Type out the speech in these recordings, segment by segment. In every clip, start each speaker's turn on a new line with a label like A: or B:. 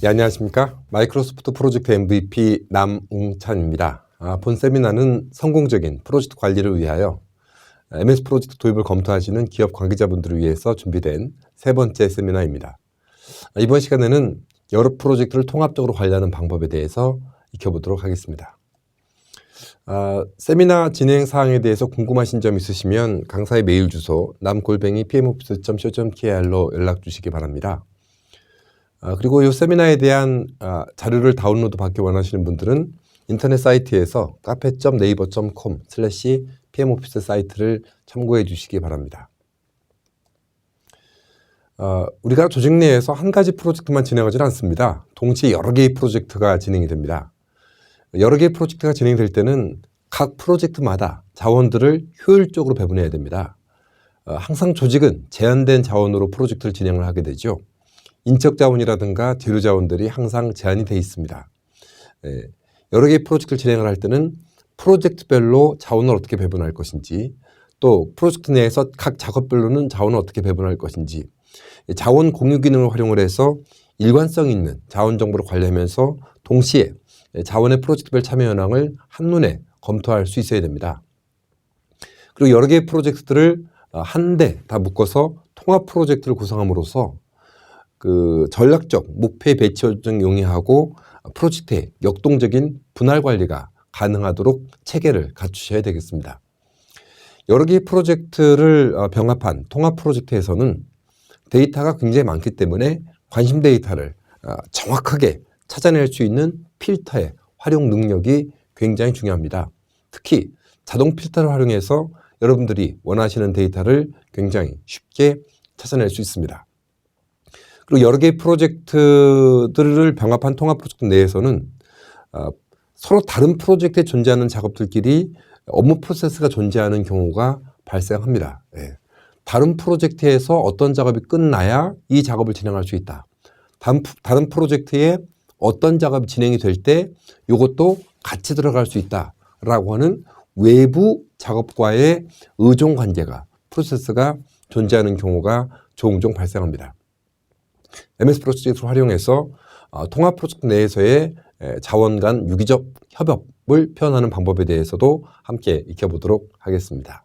A: 네, 안녕하십니까. 마이크로소프트 프로젝트 MVP 남웅찬입니다. 본 세미나는 성공적인 프로젝트 관리를 위하여 MS 프로젝트 도입을 검토하시는 기업 관계자분들을 위해서 준비된 세 번째 세미나입니다. 이번 시간에는 여러 프로젝트를 통합적으로 관리하는 방법에 대해서 익혀보도록 하겠습니다. 세미나 진행 사항에 대해서 궁금하신 점 있으시면 강사의 메일 주소 nam@pmoffice.co.kr로 연락 주시기 바랍니다. 그리고 이 세미나에 대한 자료를 다운로드 받기 원하시는 분들은 인터넷 사이트에서 cafe.naver.com/pmoffice 사이트를 참고해 주시기 바랍니다. 우리가 조직 내에서 한 가지 프로젝트만 진행하지는 않습니다. 동시에 여러 개의 프로젝트가 진행이 됩니다. 여러 개의 프로젝트가 진행될 때는 각 프로젝트마다 자원들을 효율적으로 배분해야 됩니다. 항상 조직은 제한된 자원으로 프로젝트를 진행을 하게 되죠. 인적 자원이라든가 재료 자원들이 항상 제한이 되어 있습니다. 여러 개의 프로젝트를 진행을 할 때는 프로젝트별로 자원을 어떻게 배분할 것인지, 또 프로젝트 내에서 각 작업별로는 자원을 어떻게 배분할 것인지, 자원 공유 기능을 활용을 해서 일관성 있는 자원 정보를 관리하면서 동시에 자원의 프로젝트별 참여 현황을 한눈에 검토할 수 있어야 됩니다. 그리고 여러 개의 프로젝트들을 한데 다 묶어서 통합 프로젝트를 구성함으로써 그 전략적 목표의 배치 조정 용이하고 프로젝트의 역동적인 분할 관리가 가능하도록 체계를 갖추셔야 되겠습니다. 여러 개의 프로젝트를 병합한 통합 프로젝트에서는 데이터가 굉장히 많기 때문에 관심 데이터를 정확하게 찾아낼 수 있는 필터의 활용 능력이 굉장히 중요합니다. 특히 자동 필터를 활용해서 여러분들이 원하시는 데이터를 굉장히 쉽게 찾아낼 수 있습니다. 그리고 여러 개의 프로젝트들을 병합한 통합 프로젝트 내에서는 서로 다른 프로젝트에 존재하는 작업들끼리 업무 프로세스가 존재하는 경우가 발생합니다. 다른 프로젝트에서 어떤 작업이 끝나야 이 작업을 진행할 수 있다. 다른 프로젝트에 어떤 작업이 진행이 될 때 이것도 같이 들어갈 수 있다라고 하는 외부 작업과의 의존 관계가 프로세스가 존재하는 경우가 종종 발생합니다. MS 프로젝트를 활용해서 통합 프로젝트 내에서의 자원 간 유기적 협업을 표현하는 방법에 대해서도 함께 익혀보도록 하겠습니다.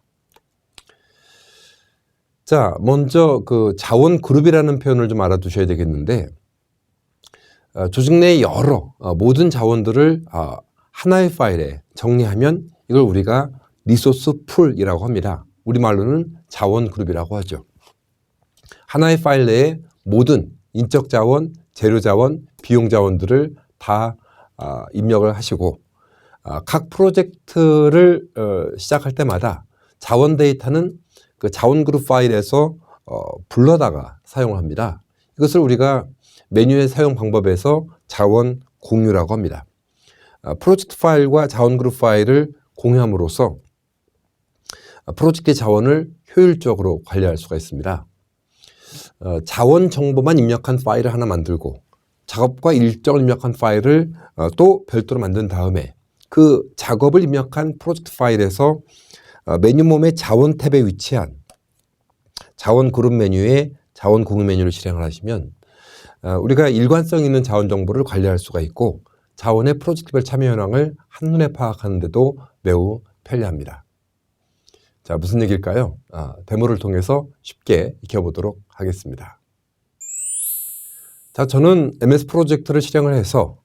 A: 자, 먼저 그 자원 그룹이라는 표현을 좀 알아두셔야 되겠는데, 조직 내의 여러 모든 자원들을 하나의 파일에 정리하면 이걸 우리가 리소스 풀이라고 합니다. 우리말로는 자원 그룹이라고 하죠. 하나의 파일 내에 모든 인적 자원, 재료 자원, 비용 자원들을 다 입력을 하시고 각 프로젝트를 시작할 때마다 자원 데이터는 그 자원 그룹 파일에서 불러다가 사용을 합니다. 이것을 우리가 메뉴의 사용 방법에서 자원 공유라고 합니다. 프로젝트 파일과 자원 그룹 파일을 공유함으로써 프로젝트의 자원을 효율적으로 관리할 수가 있습니다. 자원 정보만 입력한 파일을 하나 만들고 작업과 일정을 입력한 파일을 또 별도로 만든 다음에 그 작업을 입력한 프로젝트 파일에서 메뉴 몸의 자원 탭에 위치한 자원 그룹 메뉴에 자원 공유 메뉴를 실행을 하시면 우리가 일관성 있는 자원 정보를 관리할 수가 있고 자원의 프로젝트별 참여 현황을 한눈에 파악하는 데도 매우 편리합니다. 자, 무슨 얘기일까요? 데모를 통해서 쉽게 익혀보도록 하겠습니다. 자, 저는 MS 프로젝트를 실행을 해서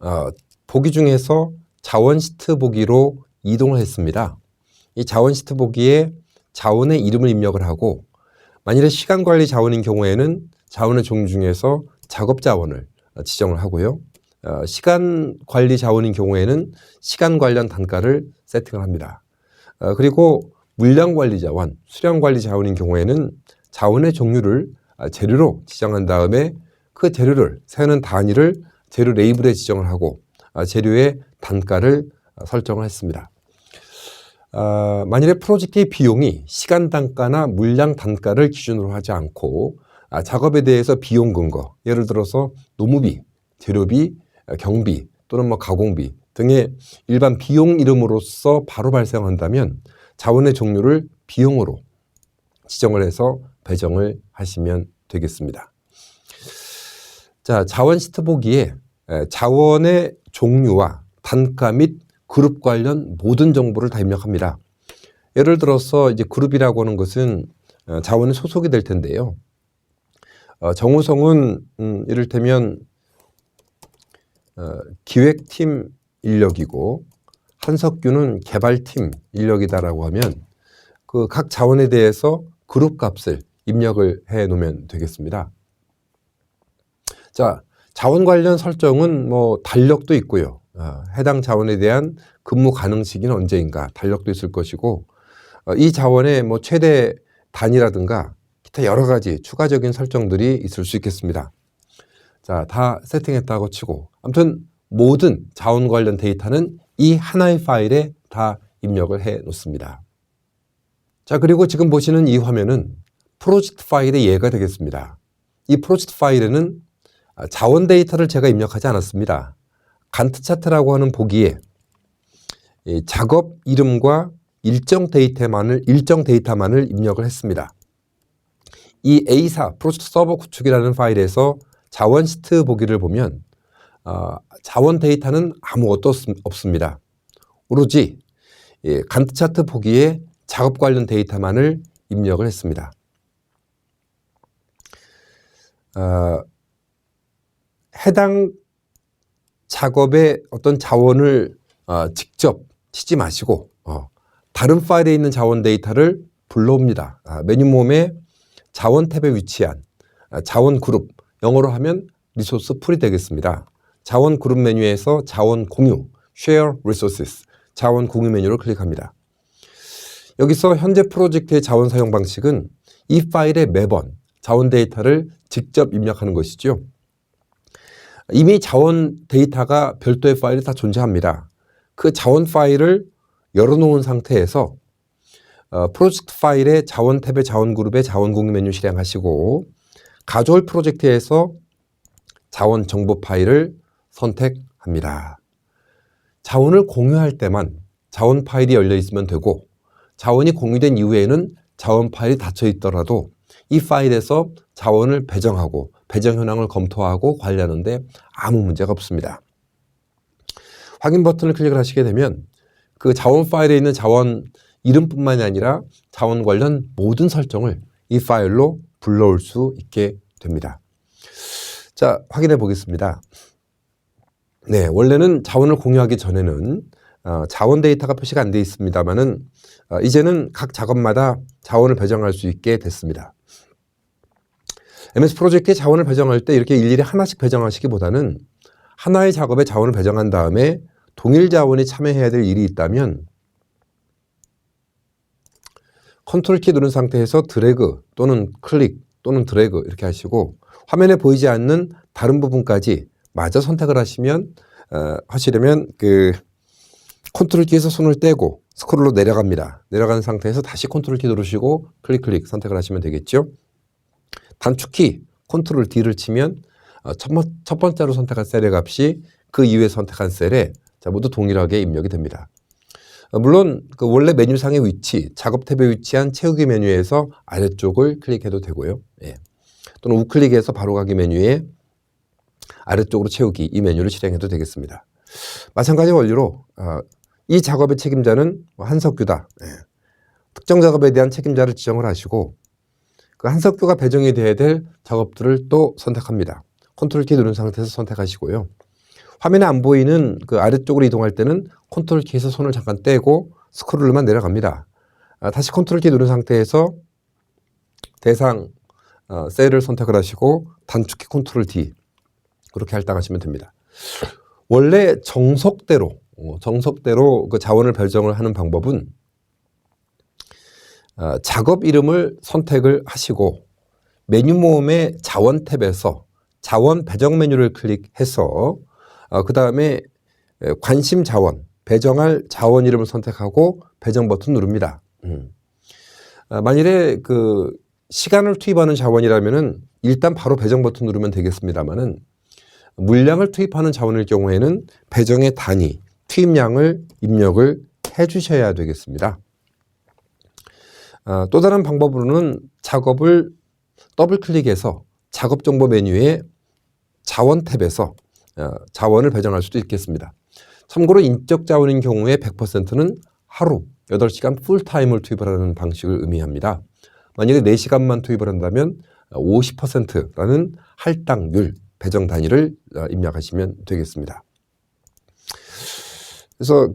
A: 보기 중에서 자원 시트 보기로 이동을 했습니다. 이 자원 시트 보기에 자원의 이름을 입력을 하고 만일에 시간 관리 자원인 경우에는 자원의 종류 중에서 작업 자원을 지정을 하고요. 시간 관리 자원인 경우에는 시간 관련 단가를 세팅을 합니다. 그리고 물량 관리 자원, 수량 관리 자원인 경우에는 자원의 종류를 재료로 지정한 다음에 그 재료를 세우는 단위를 재료 레이블에 지정을 하고 재료의 단가를 설정을 했습니다. 만일에 프로젝트의 비용이 시간 단가나 물량 단가를 기준으로 하지 않고 작업에 대해서 비용 근거, 예를 들어서 노무비, 재료비, 경비 또는 가공비 등의 일반 비용 이름으로서 바로 발생한다면 자원의 종류를 비용으로 지정을 해서 배정을 하시면 되겠습니다. 자, 자원 시트 보기에 자원의 종류와 단가 및 그룹 관련 모든 정보를 다 입력합니다. 예를 들어서 이제 그룹이라고 하는 것은 자원이 소속이 될 텐데요. 정우성은 이를테면 기획팀 인력이고 한석규는 개발팀 인력이다라고 하면 그 각 자원에 대해서 그룹 값을 입력을 해 놓으면 되겠습니다. 자, 자원 관련 설정은 뭐 달력도 있고요. 해당 자원에 대한 근무 가능 시기는 언제인가 달력도 있을 것이고 이 자원의 뭐 최대 단위라든가 기타 여러 가지 추가적인 설정들이 있을 수 있겠습니다. 자, 다 세팅했다고 치고 아무튼 모든 자원 관련 데이터는 이 하나의 파일에 다 입력을 해 놓습니다. 자, 그리고 지금 보시는 이 화면은 프로젝트 파일의 예가 되겠습니다. 이 프로젝트 파일에는 자원 데이터를 제가 입력하지 않았습니다. 간트 차트라고 하는 보기에 작업 이름과 일정 데이터만을 입력을 했습니다. 이 A4 프로젝트 서버 구축이라는 파일에서 자원 시트 보기를 보면 자원 데이터는 아무것도 없습니다. 오로지 간트 차트 보기에 작업 관련 데이터만을 입력을 했습니다. 해당 작업의 어떤 자원을 직접 치지 마시고 다른 파일에 있는 자원 데이터를 불러옵니다. 메뉴mom에 자원 탭에 위치한 자원 그룹, 영어로 하면 리소스 풀이 되겠습니다. 자원 그룹 메뉴에서 자원 공유, Share Resources, 자원 공유 메뉴를 클릭합니다. 여기서 현재 프로젝트의 자원 사용 방식은 이 파일에 매번 자원 데이터를 직접 입력하는 것이죠. 이미 자원 데이터가 별도의 파일이 다 존재합니다. 그 자원 파일을 열어놓은 상태에서 프로젝트 파일의 자원 탭의 자원 그룹의 자원 공유 메뉴 실행하시고 가져올 프로젝트에서 자원 정보 파일을 선택합니다. 자원을 공유할 때만 자원 파일이 열려 있으면 되고 자원이 공유된 이후에는 자원 파일이 닫혀 있더라도 이 파일에서 자원을 배정하고 배정 현황을 검토하고 관리하는데 아무 문제가 없습니다. 확인 버튼을 클릭을 하시게 되면 그 자원 파일에 있는 자원 이름뿐만이 아니라 자원 관련 모든 설정을 이 파일로 불러올 수 있게 됩니다. 자, 확인해 보겠습니다. 네, 원래는 자원을 공유하기 전에는 자원 데이터가 표시가 안 되어 있습니다만은 이제는 각 작업마다 자원을 배정할 수 있게 됐습니다. MS 프로젝트에 자원을 배정할 때 이렇게 일일이 하나씩 배정하시기보다는 하나의 작업에 자원을 배정한 다음에 동일 자원이 참여해야 될 일이 있다면 컨트롤 키 누른 상태에서 드래그 또는 클릭 또는 드래그 이렇게 하시고 화면에 보이지 않는 다른 부분까지 마저 선택을 하시려면 그 컨트롤 키에서 손을 떼고 스크롤로 내려갑니다. 내려가는 상태에서 다시 컨트롤 키 누르시고 클릭 선택을 하시면 되겠죠. 단축키 컨트롤 D를 치면 첫 번째로 선택한 셀의 값이 그 이후에 선택한 셀에 모두 동일하게 입력이 됩니다. 물론 그 원래 메뉴상의 위치, 작업 탭에 위치한 채우기 메뉴에서 아래쪽을 클릭해도 되고요. 또는 우클릭해서 바로 가기 메뉴에 아래쪽으로 채우기 이 메뉴를 실행해도 되겠습니다. 마찬가지 원리로 이 작업의 책임자는 한석규다. 특정 작업에 대한 책임자를 지정을 하시고 그 한석규가 배정이 돼야 될 작업들을 또 선택합니다. 컨트롤 키 누른 상태에서 선택하시고요. 화면에 안 보이는 그 아래쪽으로 이동할 때는 컨트롤 키에서 손을 잠깐 떼고 스크롤만 내려갑니다. 다시 컨트롤 키 누른 상태에서 대상 셀을 선택을 하시고 단축키 컨트롤 D 그렇게 할당하시면 됩니다. 원래 정석대로 그 자원을 배정을 하는 방법은 작업 이름을 선택을 하시고 메뉴 모음의 자원 탭에서 자원 배정 메뉴를 클릭해서 그 다음에 관심 자원, 배정할 자원 이름을 선택하고 배정 버튼 누릅니다. 만일에 그 시간을 투입하는 자원이라면은 일단 바로 배정 버튼 누르면 되겠습니다만은 물량을 투입하는 자원일 경우에는 배정의 단위, 투입량을 입력을 해 주셔야 되겠습니다. 또 다른 방법으로는 작업을 더블 클릭해서 작업 정보 메뉴에 자원 탭에서 자원을 배정할 수도 있겠습니다. 참고로 인적 자원인 경우에 100%는 하루 8시간 풀타임을 투입을 하는 방식을 의미합니다. 만약에 4시간만 투입을 한다면 50%라는 할당률 배정 단위를 입력하시면 되겠습니다. 그래서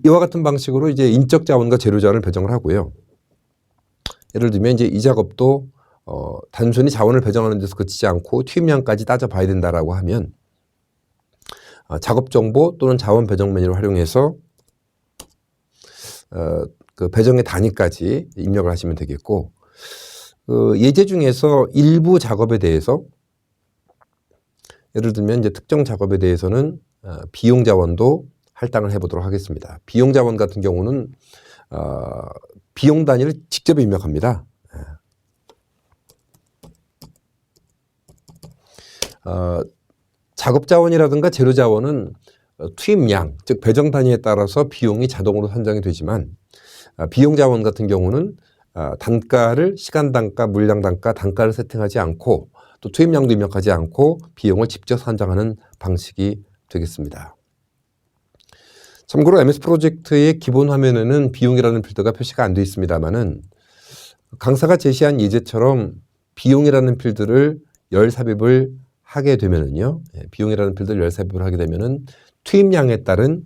A: 이와 같은 방식으로 이제 인적 자원과 재료 자원을 배정을 하고요. 예를 들면 이제 이 작업도 단순히 자원을 배정하는 데서 그치지 않고 투입량까지 따져봐야 된다라고 하면 작업 정보 또는 자원 배정 메뉴를 활용해서 그 배정의 단위까지 입력을 하시면 되겠고, 예제 중에서 일부 작업에 대해서 예를 들면 이제 특정 작업에 대해서는 비용 자원도 할당을 해보도록 하겠습니다. 비용 자원 같은 경우는 비용 단위를 직접 입력합니다. 작업 자원이라든가 재료 자원은 투입량, 즉 배정 단위에 따라서 비용이 자동으로 산정이 되지만 비용 자원 같은 경우는 단가를 시간 단가, 물량 단가, 단가를 세팅하지 않고 또 투입량도 입력하지 않고 비용을 직접 산정하는 방식이 되겠습니다. 참고로 MS 프로젝트의 기본 화면에는 비용이라는 필드가 표시가 안 되어 있습니다만은 강사가 제시한 예제처럼 비용이라는 필드를 열 삽입을 하게 되면은요, 비용이라는 필드를 열 삽입을 하게 되면은 투입량에 따른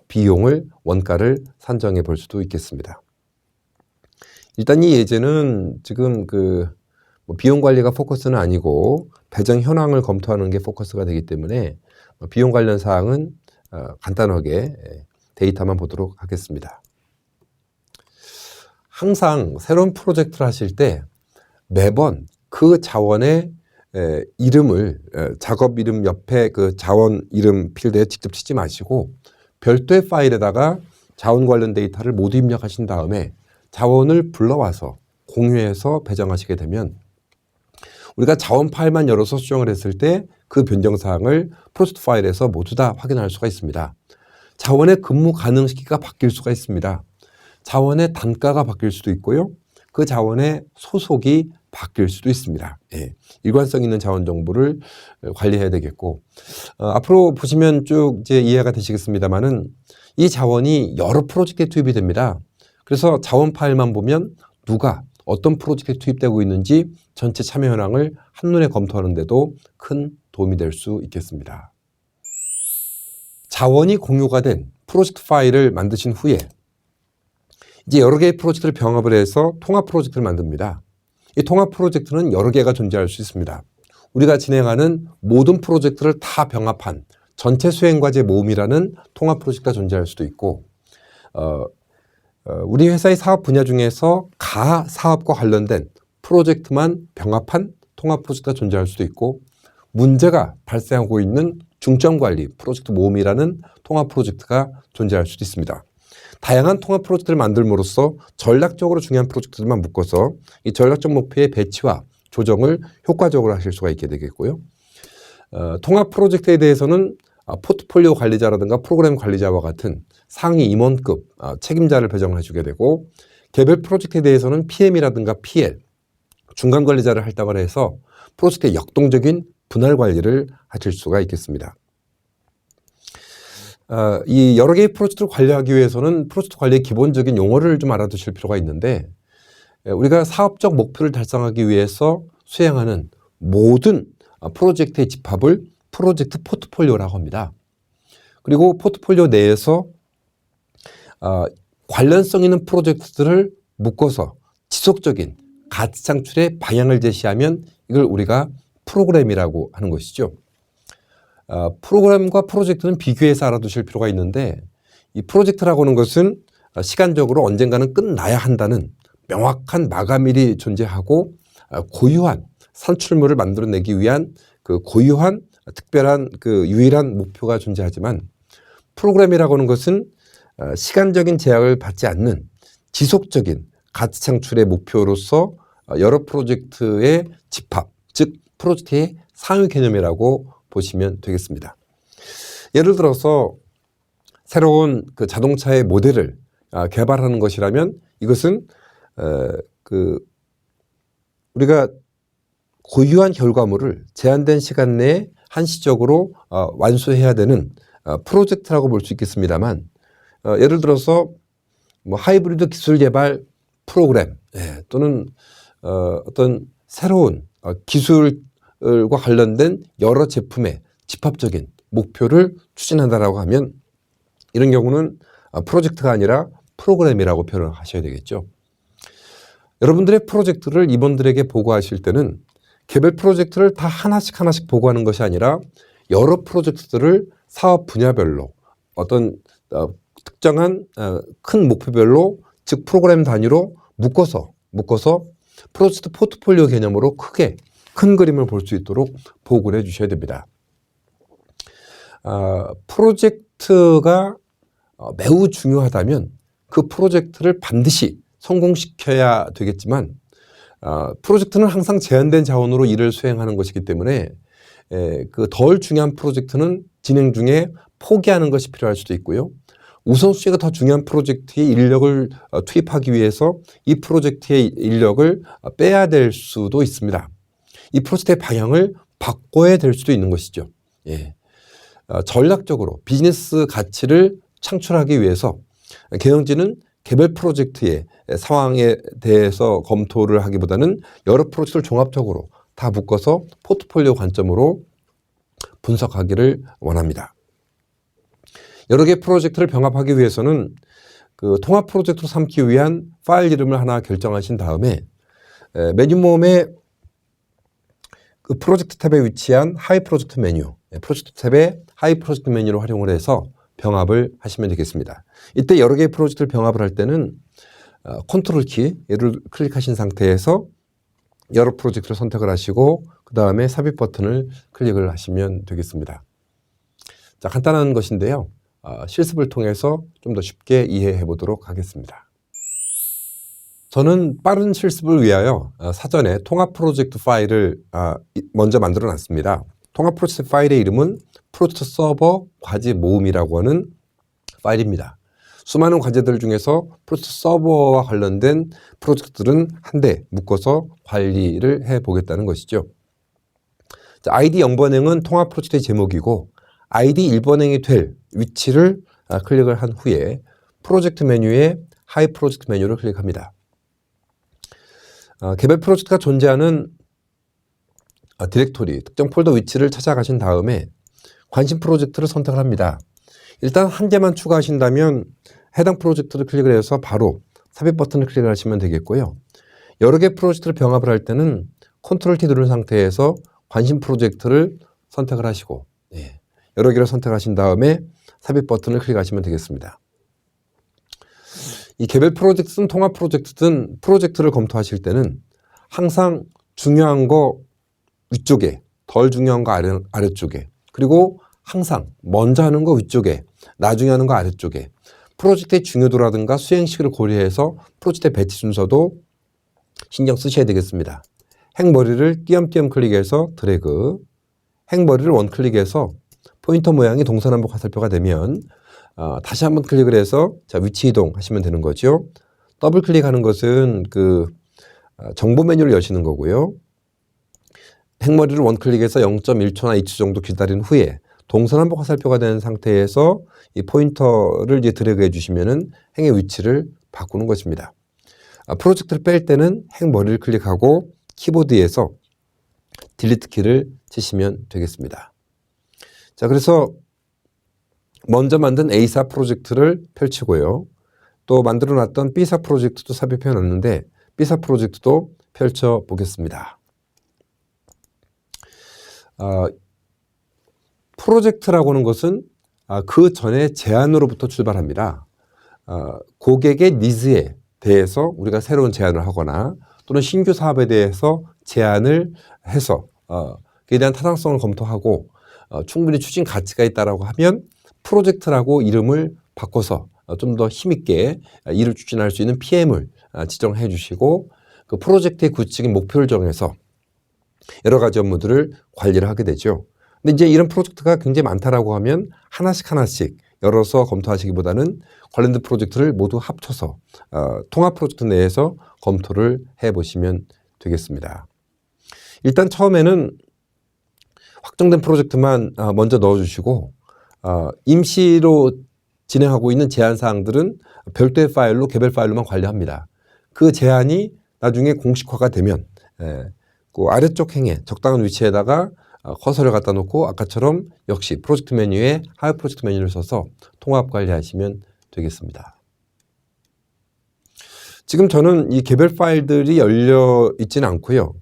A: 비용을 원가를 산정해 볼 수도 있겠습니다. 일단 이 예제는 지금 비용 관리가 포커스는 아니고 배정 현황을 검토하는 게 포커스가 되기 때문에 비용 관련 사항은 간단하게 데이터만 보도록 하겠습니다. 항상 새로운 프로젝트를 하실 때 매번 그 자원의 이름을 작업 이름 옆에 그 자원 이름 필드에 직접 치지 마시고 별도의 파일에다가 자원 관련 데이터를 모두 입력하신 다음에 자원을 불러와서 공유해서 배정하시게 되면 우리가 자원 파일만 열어서 수정을 했을 때 그 변경사항을 프로젝트 파일에서 모두 다 확인할 수가 있습니다. 자원의 근무 가능 시기가 바뀔 수가 있습니다. 자원의 단가가 바뀔 수도 있고요. 그 자원의 소속이 바뀔 수도 있습니다. 일관성 있는 자원 정보를 관리해야 되겠고, 앞으로 보시면 쭉 이제 이해가 되시겠습니다만은 이 자원이 여러 프로젝트에 투입이 됩니다. 그래서 자원 파일만 보면 누가 어떤 프로젝트에 투입되고 있는지 전체 참여 현황을 한눈에 검토하는데도 큰 도움이 될 수 있겠습니다. 자원이 공유가 된 프로젝트 파일을 만드신 후에 이제 여러 개의 프로젝트를 병합을 해서 통합 프로젝트를 만듭니다. 이 통합 프로젝트는 여러 개가 존재할 수 있습니다. 우리가 진행하는 모든 프로젝트를 다 병합한 전체 수행과제 모음이라는 통합 프로젝트가 존재할 수도 있고, 우리 회사의 사업 분야 중에서 가 사업과 관련된 프로젝트만 병합한 통합 프로젝트가 존재할 수도 있고, 문제가 발생하고 있는 중점관리 프로젝트 모음이라는 통합 프로젝트가 존재할 수도 있습니다. 다양한 통합 프로젝트를 만들므로써 전략적으로 중요한 프로젝트들만 묶어서 이 전략적 목표의 배치와 조정을 효과적으로 하실 수가 있게 되겠고요. 통합 프로젝트에 대해서는 포트폴리오 관리자라든가 프로그램 관리자와 같은 상위 임원급 책임자를 배정을 해주게 되고, 개별 프로젝트에 대해서는 PM이라든가 PL, 중간 관리자를 할당을 해서 프로젝트의 역동적인 분할 관리를 하실 수가 있겠습니다. 이 여러 개의 프로젝트를 관리하기 위해서는 프로젝트 관리의 기본적인 용어를 좀 알아두실 필요가 있는데, 우리가 사업적 목표를 달성하기 위해서 수행하는 모든 프로젝트의 집합을 프로젝트 포트폴리오라고 합니다. 그리고 포트폴리오 내에서 관련성 있는 프로젝트들을 묶어서 지속적인 가치 창출의 방향을 제시하면 이걸 우리가 프로그램이라고 하는 것이죠. 프로그램과 프로젝트는 비교해서 알아두실 필요가 있는데, 이 프로젝트라고 하는 것은 시간적으로 언젠가는 끝나야 한다는 명확한 마감일이 존재하고 고유한 산출물을 만들어내기 위한 그 고유한 특별한 그 유일한 목표가 존재하지만, 프로그램이라고 하는 것은 시간적인 제약을 받지 않는 지속적인 가치 창출의 목표로서 여러 프로젝트의 집합, 즉 프로젝트의 상위 개념이라고 보시면 되겠습니다. 예를 들어서 새로운 그 자동차의 모델을 개발하는 것이라면 이것은 우리가 고유한 결과물을 제한된 시간 내에 한시적으로 완수해야 되는 프로젝트라고 볼 수 있겠습니다만, 예를 들어서 뭐 하이브리드 기술 개발 프로그램, 또는 어떤 새로운 기술과 관련된 여러 제품의 집합적인 목표를 추진한다라고 하면, 이런 경우는 프로젝트가 아니라 프로그램이라고 표현을 하셔야 되겠죠. 여러분들의 프로젝트를 임원들에게 보고하실 때는 개별 프로젝트를 다 하나씩 보고하는 것이 아니라 여러 프로젝트들을 사업 분야별로 어떤 특정한 큰 목표별로, 즉 프로그램 단위로 묶어서 프로젝트 포트폴리오 개념으로 크게 큰 그림을 볼 수 있도록 보고를 해 주셔야 됩니다. 프로젝트가 매우 중요하다면 그 프로젝트를 반드시 성공시켜야 되겠지만, 프로젝트는 항상 제한된 자원으로 일을 수행하는 것이기 때문에 그 덜 중요한 프로젝트는 진행 중에 포기하는 것이 필요할 수도 있고요. 우선순위가 더 중요한 프로젝트의 인력을 투입하기 위해서 이 프로젝트의 인력을 빼야 될 수도 있습니다. 이 프로젝트의 방향을 바꿔야 될 수도 있는 것이죠. 전략적으로 비즈니스 가치를 창출하기 위해서 경영진은 개별 프로젝트의 상황에 대해서 검토를 하기보다는 여러 프로젝트를 종합적으로 다 묶어서 포트폴리오 관점으로 분석하기를 원합니다. 여러 개의 프로젝트를 병합하기 위해서는 그 통합 프로젝트로 삼기 위한 파일 이름을 하나 결정하신 다음에 메뉴mom의 그 프로젝트 탭에 위치한 하이 프로젝트 메뉴, 프로젝트 탭에 하이 프로젝트 메뉴를 활용을 해서 병합을 하시면 되겠습니다. 이때 여러 개의 프로젝트를 병합을 할 때는 컨트롤 키를 클릭하신 상태에서 여러 프로젝트를 선택을 하시고 그 다음에 삽입 버튼을 클릭을 하시면 되겠습니다. 자, 간단한 것인데요. 실습을 통해서 좀 더 쉽게 이해해 보도록 하겠습니다. 저는 빠른 실습을 위하여 사전에 통합 프로젝트 파일을 먼저 만들어 놨습니다. 통합 프로젝트 파일의 이름은 프로젝트 서버 과제 모음이라고 하는 파일입니다. 수많은 과제들 중에서 프로젝트 서버와 관련된 프로젝트들은 한데 묶어서 관리를 해 보겠다는 것이죠. 자, ID 0번행은 통합 프로젝트의 제목이고 ID 1번행이 될 위치를 클릭을 한 후에 프로젝트 메뉴에 하이 프로젝트 메뉴를 클릭합니다. 개별 프로젝트가 존재하는 디렉토리, 특정 폴더 위치를 찾아가신 다음에 관심 프로젝트를 선택을 합니다. 일단 한 개만 추가하신다면 해당 프로젝트를 클릭을 해서 바로 삽입 버튼을 클릭을 하시면 되겠고요. 여러 개 프로젝트를 병합을 할 때는 컨트롤 키 누른 상태에서 관심 프로젝트를 선택을 하시고 여러 개를 선택하신 다음에 삽입 버튼을 클릭하시면 되겠습니다. 이 개별 프로젝트든 통합 프로젝트든 프로젝트를 검토하실 때는 항상 중요한 거 위쪽에, 덜 중요한 거 아래쪽에, 그리고 항상 먼저 하는 거 위쪽에, 나중에 하는 거 아래쪽에, 프로젝트의 중요도라든가 수행식을 고려해서 프로젝트의 배치 순서도 신경 쓰셔야 되겠습니다. 행머리를 띄엄띄엄 클릭해서 드래그, 행머리를 원클릭해서 포인터 모양이 동서남북 화살표가 되면 다시 한번 클릭을 해서 위치 이동 하시면 되는 거죠. 더블 클릭하는 것은 그 정보 메뉴를 여시는 거고요. 행머리를 원클릭해서 0.1초나 2초 정도 기다린 후에 동서남북 화살표가 된 상태에서 이 포인터를 이제 드래그 해주시면은 행의 위치를 바꾸는 것입니다. 프로젝트를 뺄 때는 행머리를 클릭하고 키보드에서 딜리트 키를 치시면 되겠습니다. 자, 그래서 먼저 만든 A사 프로젝트를 펼치고요. 또 만들어 놨던 B사 프로젝트도 삽입해 놨는데 B사 프로젝트도 펼쳐 보겠습니다. 프로젝트라고 하는 것은 그 전에 제안으로부터 출발합니다. 고객의 니즈에 대해서 우리가 새로운 제안을 하거나 또는 신규 사업에 대해서 제안을 해서 그에 대한 타당성을 검토하고 충분히 추진 가치가 있다라고 하면 프로젝트라고 이름을 바꿔서 좀 더 힘있게 일을 추진할 수 있는 PM을 지정해 주시고 그 프로젝트의 구체적인 목표를 정해서 여러 가지 업무들을 관리를 하게 되죠. 근데 이제 이런 프로젝트가 굉장히 많다라고 하면 하나씩 열어서 검토하시기보다는 관련된 프로젝트를 모두 합쳐서 통합 프로젝트 내에서 검토를 해 보시면 되겠습니다. 일단 처음에는 확정된 프로젝트만 먼저 넣어주시고 임시로 진행하고 있는 제한 사항들은 별도의 파일로 개별 파일로만 관리합니다. 그 제한이 나중에 공식화가 되면 그 아래쪽 행에 적당한 위치에다가 커서를 갖다 놓고 아까처럼 역시 프로젝트 메뉴에 하위 프로젝트 메뉴를 써서 통합 관리하시면 되겠습니다. 지금 저는 이 개별 파일들이 열려 있지는 않고요.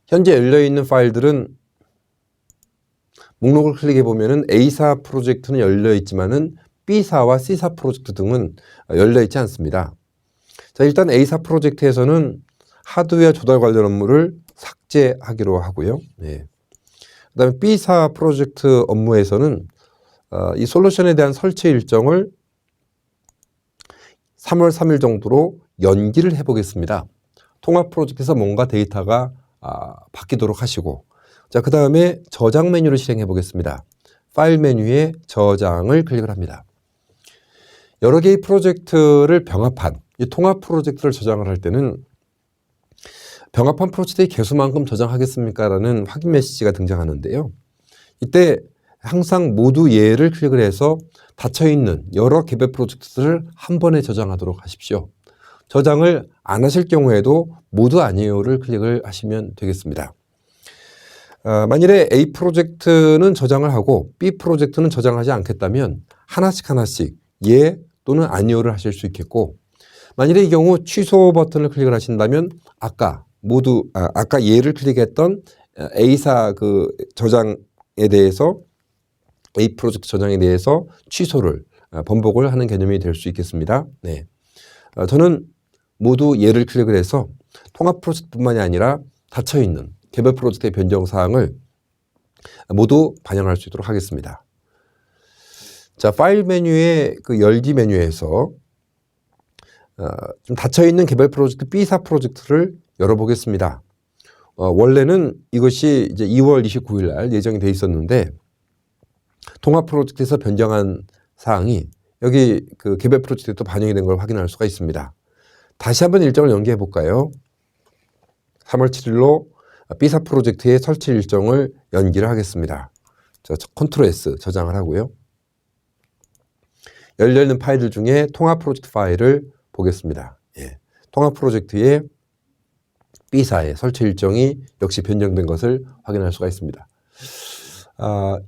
A: 현재 열려 있는 파일들은 목록을 클릭해 보면은 A사 프로젝트는 열려 있지만은 B사와 C사 프로젝트 등은 열려 있지 않습니다. 자, 일단 A사 프로젝트에서는 하드웨어 조달 관련 업무를 삭제하기로 하고요. 네. 그다음에 B사 프로젝트 업무에서는 이 솔루션에 대한 설치 일정을 3월 3일 정도로 연기를 해보겠습니다. 통합 프로젝트에서 뭔가 데이터가 바뀌도록 하시고, 자, 그 다음에 저장 메뉴를 실행해 보겠습니다. 파일 메뉴에 저장을 클릭을 합니다. 여러 개의 프로젝트를 병합한 이 통합 프로젝트를 저장을 할 때는 병합한 프로젝트의 개수만큼 저장하겠습니까? 라는 확인 메시지가 등장하는데요. 이때 항상 모두 예를 클릭을 해서 닫혀있는 여러 개별 프로젝트들을 한 번에 저장하도록 하십시오. 저장을 안 하실 경우에도 모두 아니에요를 클릭을 하시면 되겠습니다. 만일에 A 프로젝트는 저장을 하고 B 프로젝트는 저장하지 않겠다면 하나씩 예 또는 아니오를 하실 수 있겠고, 만일에 이 경우 취소 버튼을 클릭을 하신다면 아까 예를 클릭했던 A사 그 저장에 대해서 A 프로젝트 저장에 대해서 취소를 번복을 하는 개념이 될 수 있겠습니다. 네. 저는 모두 예를 클릭을 해서 통합 프로젝트뿐만이 아니라 닫혀있는 개별 프로젝트의 변경 사항을 모두 반영할 수 있도록 하겠습니다. 자, 파일 메뉴의 그 열기 메뉴에서 좀 닫혀있는 개별 프로젝트 B사 프로젝트를 열어보겠습니다. 원래는 이것이 이제 2월 29일 날 예정이 돼 있었는데 통합 프로젝트에서 변경한 사항이 여기 그 개별 프로젝트에 또 반영이 된 걸 확인할 수가 있습니다. 다시 한번 일정을 연기해 볼까요? 3월 7일로 B사 프로젝트의 설치 일정을 연기를 하겠습니다. 자, 컨트롤 S 저장을 하고요. 열려있는 파일들 중에 통합 프로젝트 파일을 보겠습니다. 예. 통합 프로젝트의 B사의 설치 일정이 역시 변경된 것을 확인할 수가 있습니다.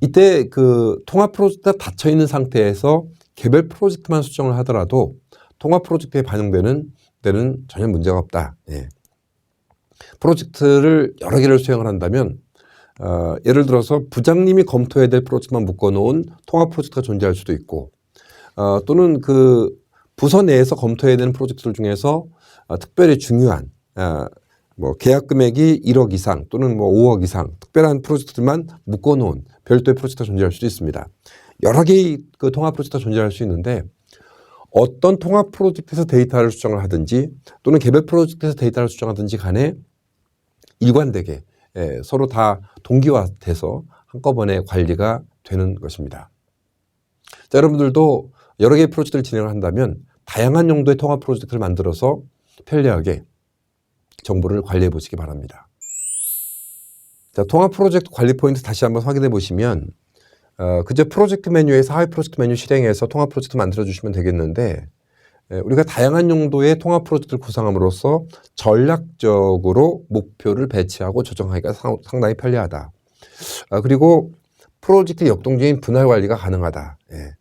A: 이때 그 통합 프로젝트가 닫혀 있는 상태에서 개별 프로젝트만 수정을 하더라도 통합 프로젝트에 반영되는 데는 전혀 문제가 없다. 예. 프로젝트를 여러 개를 수행을 한다면 예를 들어서 부장님이 검토해야 될 프로젝트만 묶어놓은 통합 프로젝트가 존재할 수도 있고, 또는 그 부서 내에서 검토해야 되는 프로젝트들 중에서 특별히 중요한 뭐 계약 금액이 1억 이상 또는 뭐 5억 이상 특별한 프로젝트들만 묶어놓은 별도의 프로젝트가 존재할 수도 있습니다. 여러 개의 그 통합 프로젝트가 존재할 수 있는데 어떤 통합 프로젝트에서 데이터를 수정을 하든지 또는 개별 프로젝트에서 데이터를 수정하든지 간에 일관되게 서로 다 동기화돼서 한꺼번에 관리가 되는 것입니다. 자, 여러분들도 여러 개의 프로젝트를 진행을 한다면 다양한 용도의 통합 프로젝트를 만들어서 편리하게 정보를 관리해 보시기 바랍니다. 자, 통합 프로젝트 관리 포인트 다시 한번 확인해 보시면 그저 프로젝트 메뉴에서 하위 프로젝트 메뉴 실행해서 통합 프로젝트 만들어 주시면 되겠는데, 우리가 다양한 용도의 통합 프로젝트를 구상함으로써 전략적으로 목표를 배치하고 조정하기가 상당히 편리하다. 그리고 프로젝트 역동적인 분할 관리가 가능하다. 예.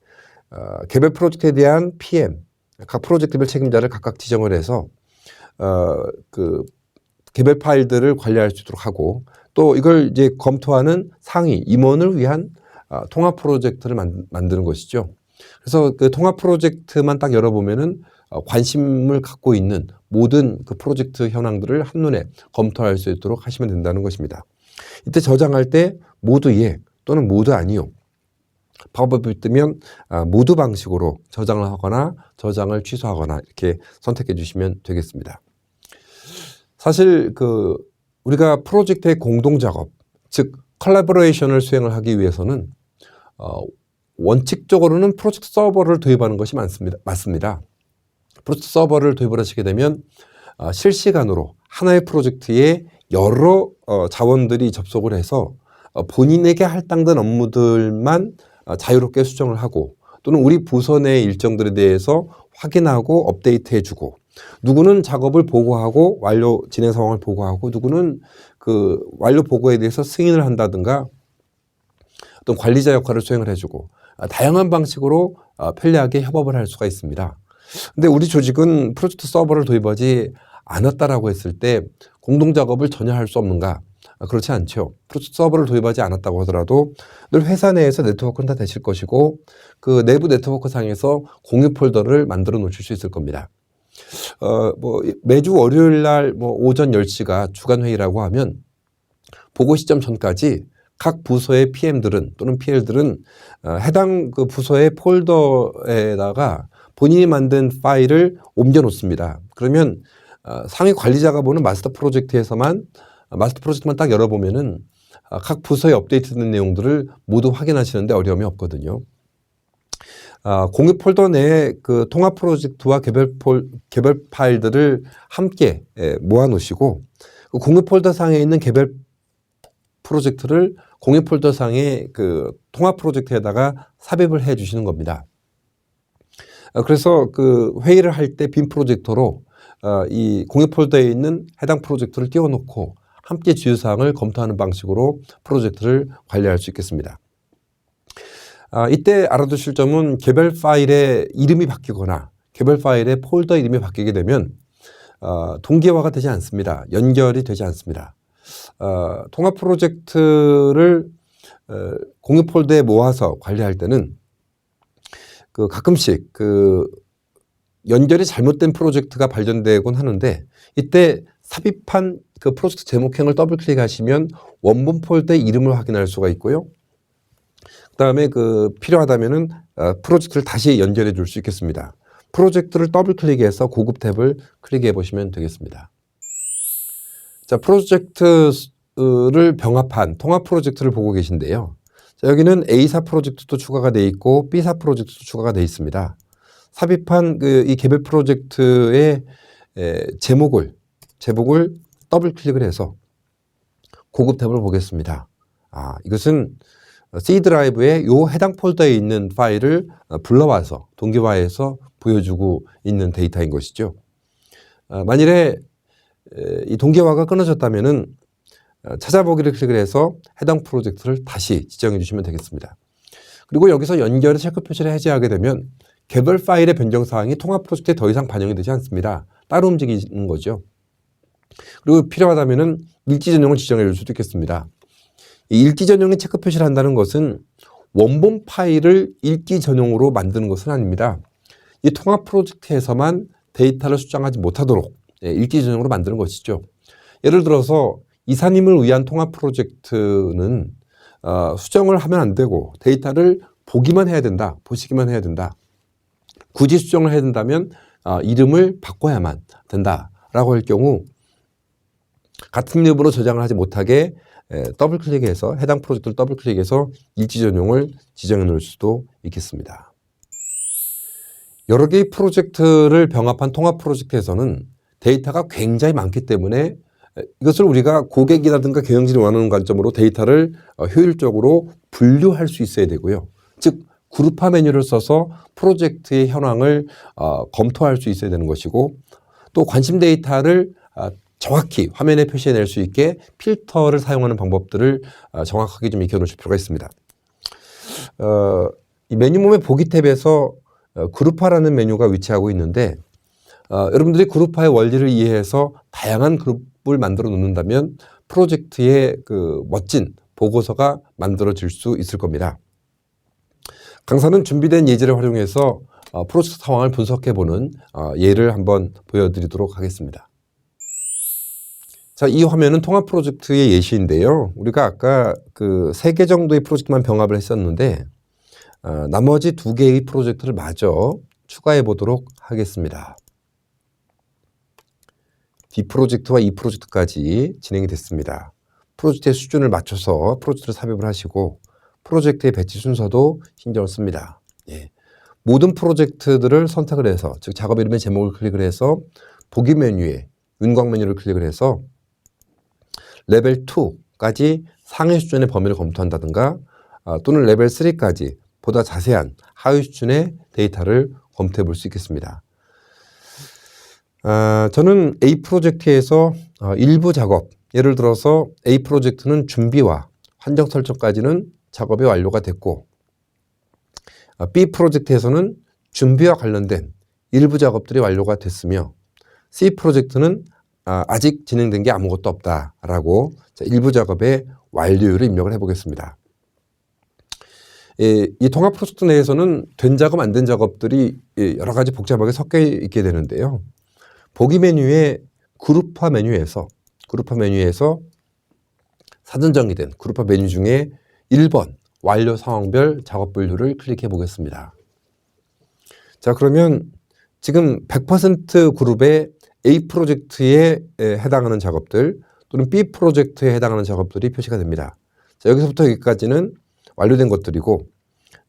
A: 개별 프로젝트에 대한 PM, 각 프로젝트별 책임자를 각각 지정을 해서 그 개별 파일들을 관리할 수 있도록 하고, 또 이걸 이제 검토하는 상위 임원을 위한 통합 프로젝트를 만드는 것이죠. 그래서 그 통합 프로젝트만 딱 열어보면은 관심을 갖고 있는 모든 그 프로젝트 현황들을 한눈에 검토할 수 있도록 하시면 된다는 것입니다. 이때 저장할 때 모두 예 또는 모두 아니요. 팝업이 뜨면 모두 방식으로 저장을 하거나 저장을 취소하거나 이렇게 선택해 주시면 되겠습니다. 사실 그 우리가 프로젝트의 공동 작업, 즉 컬래버레이션을 수행을 하기 위해서는 원칙적으로는 프로젝트 서버를 도입하는 것이 맞습니다. 프로젝트 서버를 도입을 하시게 되면 실시간으로 하나의 프로젝트에 여러 자원들이 접속을 해서 본인에게 할당된 업무들만 자유롭게 수정을 하고 또는 우리 부서 내 일정들에 대해서 확인하고 업데이트해주고 누구는 작업을 보고하고 완료 진행 상황을 보고하고 누구는 그 완료 보고에 대해서 승인을 한다든가 어떤 관리자 역할을 수행을 해주고 다양한 방식으로 편리하게 협업을 할 수가 있습니다. 근데 우리 조직은 프로젝트 서버를 도입하지 않았다라고 했을 때 공동 작업을 전혀 할 수 없는가? 그렇지 않죠. 프로젝트 서버를 도입하지 않았다고 하더라도 늘 회사 내에서 네트워크는 다 되실 것이고 그 내부 네트워크 상에서 공유 폴더를 만들어 놓으실 수 있을 겁니다. 매주 월요일 날 오전 10시가 주간 회의라고 하면 보고 시점 전까지 각 부서의 PM들은 또는 PL들은 해당 그 부서의 폴더에다가 본인이 만든 파일을 옮겨 놓습니다. 그러면 상위 관리자가 보는 마스터 프로젝트만 딱 열어보면은 각 부서에 업데이트된 내용들을 모두 확인하시는데 어려움이 없거든요. 공유 폴더 내에 그 통합 프로젝트와 개별 파일들을 함께 모아 놓으시고 그 공유 폴더 상에 있는 개별 프로젝트를 공유 폴더 상의 그 통합 프로젝트에다가 삽입을 해 주시는 겁니다. 그래서 그 회의를 할 때 빈 프로젝터로 이 공유 폴더에 있는 해당 프로젝트를 띄워놓고 함께 주요사항을 검토하는 방식으로 프로젝트를 관리할 수 있겠습니다. 이때 알아두실 점은 개별 파일의 이름이 바뀌거나 개별 파일의 폴더 이름이 바뀌게 되면 동기화가 되지 않습니다. 연결이 되지 않습니다. 통합 프로젝트를 공유 폴더에 모아서 관리할 때는 그 가끔씩 그 연결이 잘못된 프로젝트가 발견되곤 하는데 이때 삽입한 그 프로젝트 제목행을 더블 클릭하시면 원본 폴더의 이름을 확인할 수가 있고요. 그다음에 그 필요하다면은 프로젝트를 다시 연결해 줄 수 있겠습니다. 프로젝트를 더블 클릭해서 고급 탭을 클릭해 보시면 되겠습니다. 자, 프로젝트를 병합한 통합 프로젝트를 보고 계신데요. 자, 여기는 A사 프로젝트도 추가가 되어 있고 B사 프로젝트도 추가가 되어 있습니다. 삽입한 이 개별 프로젝트의 제목을 더블 클릭을 해서 고급 탭을 보겠습니다. 이것은 C 드라이브에 요 해당 폴더에 있는 파일을 불러와서 동기화해서 보여주고 있는 데이터인 것이죠. 만일에 이 동기화가 끊어졌다면은 찾아보기를 클릭을 해서 해당 프로젝트를 다시 지정해 주시면 되겠습니다. 그리고 여기서 연결 체크 표시를 해제하게 되면 개별 파일의 변경 사항이 통합 프로젝트에 더 이상 반영이 되지 않습니다. 따로 움직이는 거죠. 그리고 필요하다면은 일지 전용을 지정해 줄 수도 있겠습니다. 이 일기 전용의 체크 표시를 한다는 것은 원본 파일을 일기 전용으로 만드는 것은 아닙니다. 이 통합 프로젝트에서만 데이터를 수정하지 못하도록 일기 전용으로 만드는 것이죠. 예를 들어서 이사님을 위한 통합 프로젝트는 수정을 하면 안 되고 데이터를 보기만 해야 된다. 보시기만 해야 된다. 굳이 수정을 해야 된다면 이름을 바꿔야만 된다라고 할 경우 같은 이름으로 저장을 하지 못하게 더블 클릭해서 해당 프로젝트를 더블 클릭해서 일지 전용을 지정해 놓을 수도 있겠습니다. 여러 개의 프로젝트를 병합한 통합 프로젝트에서는 데이터가 굉장히 많기 때문에 이것을 우리가 고객이라든가 경영진이 원하는 관점으로 데이터를 효율적으로 분류할 수 있어야 되고요. 즉 그룹화 메뉴를 써서 프로젝트의 현황을 검토할 수 있어야 되는 것이고 또 관심 데이터를 정확히 화면에 표시해낼 수 있게 필터를 사용하는 방법들을 정확하게 좀 익혀놓으실 필요가 있습니다. 이 메뉴몸의 보기 탭에서 그룹화라는 메뉴가 위치하고 있는데 여러분들이 그룹화의 원리를 이해해서 다양한 그룹을 만들어 놓는다면 프로젝트의 그 멋진 보고서가 만들어질 수 있을 겁니다. 강사는 준비된 예제를 활용해서 프로젝트 상황을 분석해보는 예를 한번 보여드리도록 하겠습니다. 자, 이 화면은 통합 프로젝트의 예시인데요. 우리가 아까 그 3개 정도의 프로젝트만 병합을 했었는데 나머지 2개의 프로젝트를 마저 추가해 보도록 하겠습니다. D 프로젝트와 E 프로젝트까지 진행이 됐습니다. 프로젝트의 수준을 맞춰서 프로젝트를 삽입을 하시고 프로젝트의 배치 순서도 신경을 씁니다. 모든 프로젝트들을 선택을 해서 즉 작업 이름의 제목을 클릭을 해서 보기 메뉴에 윤곽 메뉴를 클릭을 해서 레벨 2까지 상위 수준의 범위를 검토한다든가 또는 레벨 3까지 보다 자세한 하위 수준의 데이터를 검토해 볼 수 있겠습니다. 저는 A 프로젝트에서 일부 작업, 예를 들어서 A 프로젝트는 준비와 환경 설정까지는 작업이 완료가 됐고 B 프로젝트에서는 준비와 관련된 일부 작업들이 완료가 됐으며 C 프로젝트는 아직 진행된 게 아무것도 없다라고 일부 작업의 완료율을 입력을 해보겠습니다. 이 통합 프로젝트 내에서는 된 작업, 안 된 작업들이 여러 가지 복잡하게 섞여 있게 되는데요. 보기 메뉴의 그룹화 메뉴에서 사전 정의된 그룹화 메뉴 중에 1번 완료 상황별 작업 분류를 클릭해 보겠습니다. 자, 그러면 지금 100% 그룹의 A 프로젝트에 해당하는 작업들 또는 B 프로젝트에 해당하는 작업들이 표시가 됩니다. 자, 여기서부터 여기까지는 완료된 것들이고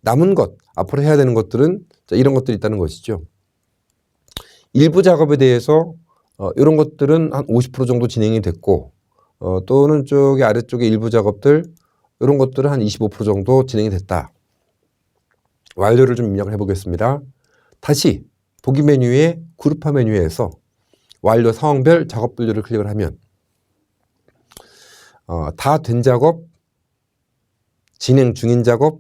A: 남은 것, 앞으로 해야 되는 것들은 이런 것들이 있다는 것이죠. 일부 작업에 대해서 이런 것들은 한 50% 정도 진행이 됐고 또는 쪽에 아래쪽에 일부 작업들 이런 것들은 한 25% 정도 진행이 됐다. 완료를 좀 입력을 해보겠습니다. 다시 보기 메뉴의 그룹화 메뉴에서 완료 상황별 작업 분류를 클릭을 하면 다 된 작업, 진행 중인 작업,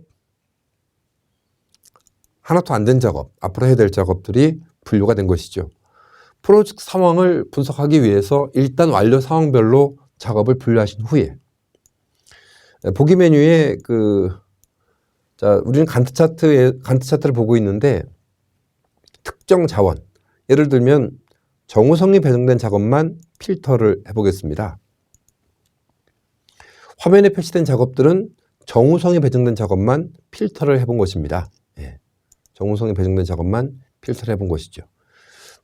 A: 하나도 안 된 작업, 앞으로 해야 될 작업들이 분류가 된 것이죠. 프로젝트 상황을 분석하기 위해서 일단 완료 상황별로 작업을 분류하신 후에 보기 메뉴에 우리는 간트 차트를 보고 있는데 특정 자원, 예를 들면 정우성이 배정된 작업만 필터를 해보겠습니다. 화면에 표시된 작업들은 정우성이 배정된 작업만 필터를 해본 것입니다. 정우성이 배정된 작업만 필터를 해본 것이죠.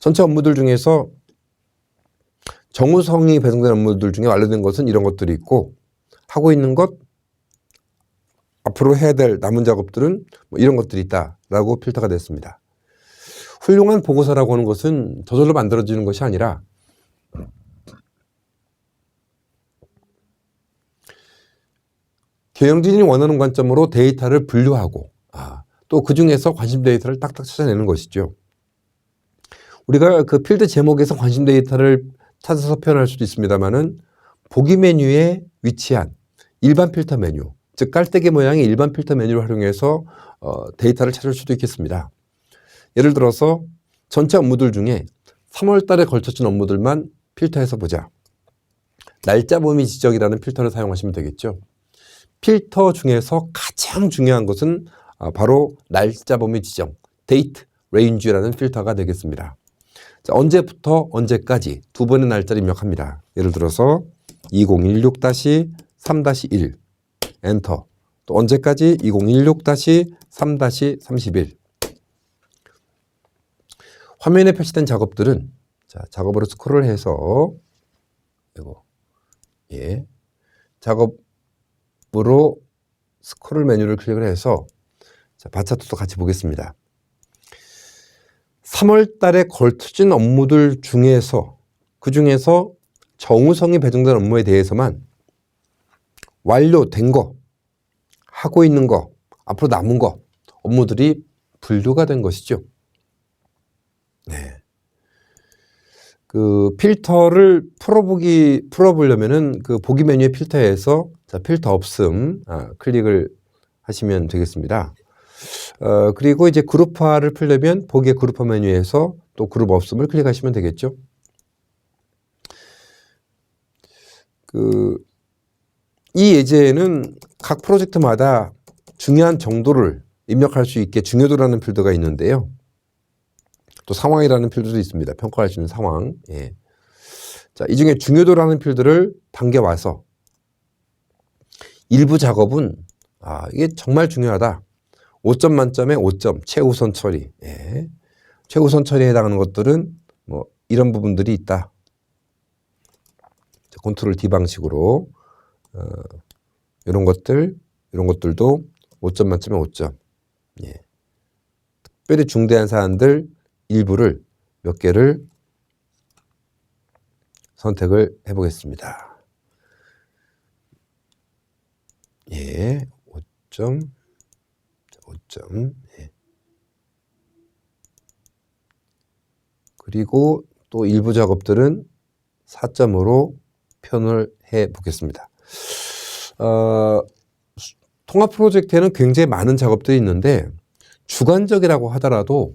A: 전체 업무들 중에서 정우성이 배정된 업무들 중에 완료된 것은 이런 것들이 있고 하고 있는 것, 앞으로 해야 될 남은 작업들은 이런 것들이 있다라고 필터가 됐습니다. 훌륭한 보고서라고 하는 것은 저절로 만들어지는 것이 아니라 경영진이 원하는 관점으로 데이터를 분류하고 또 그 중에서 관심 데이터를 딱딱 찾아내는 것이죠. 우리가 그 필드 제목에서 관심 데이터를 찾아서 표현할 수도 있습니다만은 보기 메뉴에 위치한 일반 필터 메뉴, 즉 깔때기 모양의 일반 필터 메뉴를 활용해서 데이터를 찾을 수도 있겠습니다. 예를 들어서 전체 업무들 중에 3월 달에 걸쳐진 업무들만 필터해서 보자. 날짜 범위 지정이라는 필터를 사용하시면 되겠죠. 필터 중에서 가장 중요한 것은 바로 날짜 범위 지정, 데이트 레인지라는 필터가 되겠습니다. 자, 언제부터 언제까지 두 번의 날짜를 입력합니다. 예를 들어서 2016-3-1 엔터. 또 언제까지 2016-3-31 화면에 표시된 작업들은 작업으로 스크롤을 해서 작업으로 스크롤 메뉴를 클릭을 해서 바차트도 같이 보겠습니다. 3월 달에 걸쳐진 업무들 중에서 그 중에서 정우성이 배정된 업무에 대해서만 완료된 거, 하고 있는 거, 앞으로 남은 거 업무들이 분류가 된 것이죠. 그 필터를 풀어보려면은 그 보기 메뉴의 필터에서 필터 없음 클릭을 하시면 되겠습니다. 그리고 이제 그룹화를 풀려면 보기의 그룹화 메뉴에서 또 그룹 없음을 클릭하시면 되겠죠. 이 예제에는 각 프로젝트마다 중요한 정도를 입력할 수 있게 중요도라는 필드가 있는데요. 또 상황이라는 필드도 있습니다. 평가할 수 있는 상황. 자, 이 중에 중요도라는 필드를 당겨와서 일부 작업은 이게 정말 중요하다. 5점 만점에 5점 최우선 처리. 최우선 처리에 해당하는 것들은 이런 부분들이 있다. 컨트롤 D 방식으로 이런 것들도 5점 만점에 5점. 특별히 중대한 사안들 일부를 몇 개를 선택을 해보겠습니다. 예, 5점, 5점. 예. 그리고 또 일부 작업들은 4점으로 표현을 해 보겠습니다. 통합 프로젝트에는 굉장히 많은 작업들이 있는데 주관적이라고 하더라도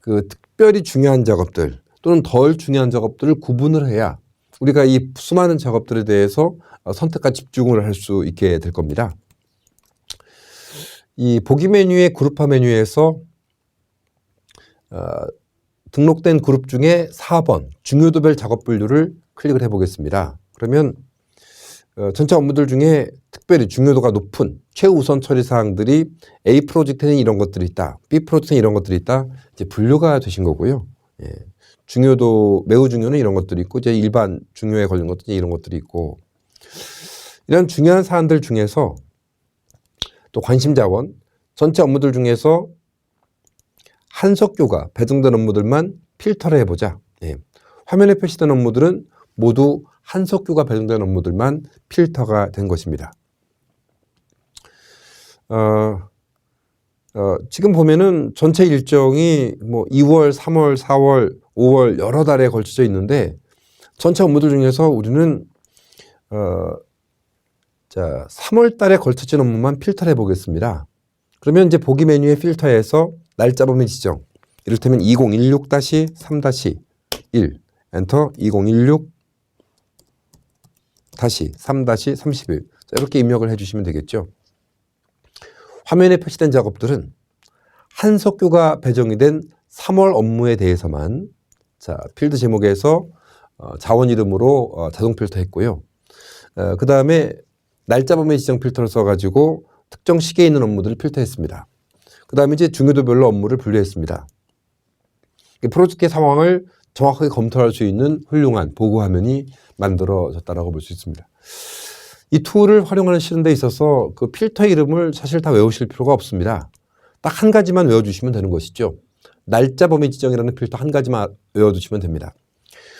A: 그 특별히 중요한 작업들 또는 덜 중요한 작업들을 구분을 해야 우리가 이 수많은 작업들에 대해서 선택과 집중을 할 수 있게 될 겁니다. 이 보기 메뉴의 그룹화 메뉴에서 등록된 그룹 중에 4번 중요도별 작업 분류를 클릭을 해 보겠습니다. 그러면 전체 업무들 중에 특별히 중요도가 높은 최우선 처리 사항들이 A 프로젝트는 이런 것들이 있다, B 프로젝트는 이런 것들이 있다, 이제 분류가 되신 거고요. 예. 중요도, 매우 중요는 이런 것들이 있고, 이제 일반 중요에 걸린 것들이 이런 것들이 있고, 이런 중요한 사안들 중에서 또 관심 자원, 전체 업무들 중에서 한석교가 배정된 업무들만 필터를 해보자. 예. 화면에 표시된 업무들은 모두 한석교가 배정된 업무들만 필터가 된 것입니다. 지금 보면은 전체 일정이 뭐 2월, 3월, 4월, 5월 여러 달에 걸쳐져 있는데 전체 업무들 중에서 우리는 3월 달에 걸쳐진 업무만 필터를 해보겠습니다. 그러면 이제 보기 메뉴의 필터에서 날짜 범위 지정, 이를테면 2016-3-1 엔터, 2016-3-31 이렇게 입력을 해주시면 되겠죠. 화면에 표시된 작업들은 한석교가 배정이 된 3월 업무에 대해서만 필드 제목에서 자원 이름으로 자동 필터 했고요. 그 다음에 날짜 범위 지정 필터를 써가지고 특정 시기에 있는 업무들을 필터했습니다. 그 다음에 이제 중요도별로 업무를 분류했습니다. 프로젝트의 상황을 정확하게 검토할 수 있는 훌륭한 보고 화면이 만들어졌다고 볼 수 있습니다. 이 툴을 활용하는 데 있어서 그 필터 이름을 사실 다 외우실 필요가 없습니다. 딱 한 가지만 외워주시면 되는 것이죠. 날짜 범위 지정이라는 필터 한 가지만 외워두시면 됩니다.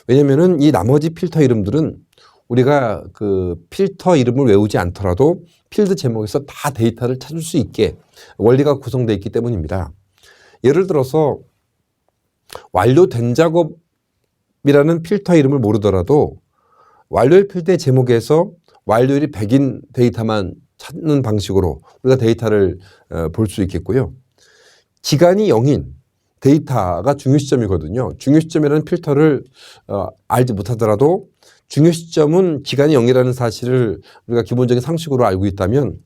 A: 왜냐면은 이 나머지 필터 이름들은 우리가 그 필터 이름을 외우지 않더라도 필드 제목에서 다 데이터를 찾을 수 있게 원리가 구성되어 있기 때문입니다. 예를 들어서 완료된 작업이라는 필터 이름을 모르더라도 완료일 필드의 제목에서 완료일이 100인 데이터만 찾는 방식으로 우리가 데이터를 볼 수 있겠고요. 기간이 0인 데이터가 중요 시점이거든요. 중요 시점이라는 필터를 알지 못하더라도 중요 시점은 기간이 0이라는 사실을 우리가 기본적인 상식으로 알고 있다면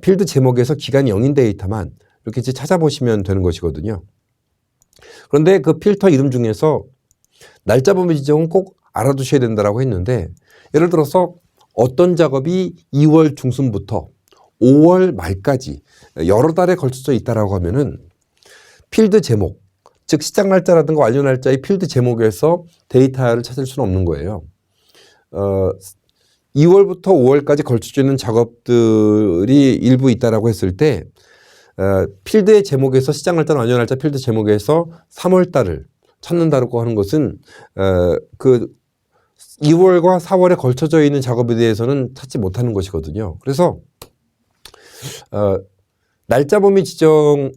A: 필드 제목에서 기간이 0인 데이터만 이렇게 이제 찾아보시면 되는 것이거든요. 그런데 그 필터 이름 중에서 날짜 범위 지정은 꼭 알아두셔야 된다고 했는데 예를 들어서 어떤 작업이 2월 중순부터 5월 말까지 여러 달에 걸쳐져 있다라고 하면은 필드 제목, 즉 시작 날짜라든가 완료 날짜의 필드 제목에서 데이터를 찾을 수는 없는 거예요. 2월부터 5월까지 걸쳐져 있는 작업들이 일부 있다라고 했을 때 필드의 제목에서 시작 날짜, 완료 날짜 필드 제목에서 3월 달을 찾는다고 하는 것은 그 2월과 4월에 걸쳐져 있는 작업에 대해서는 찾지 못하는 것이거든요. 그래서 날짜 범위 지정에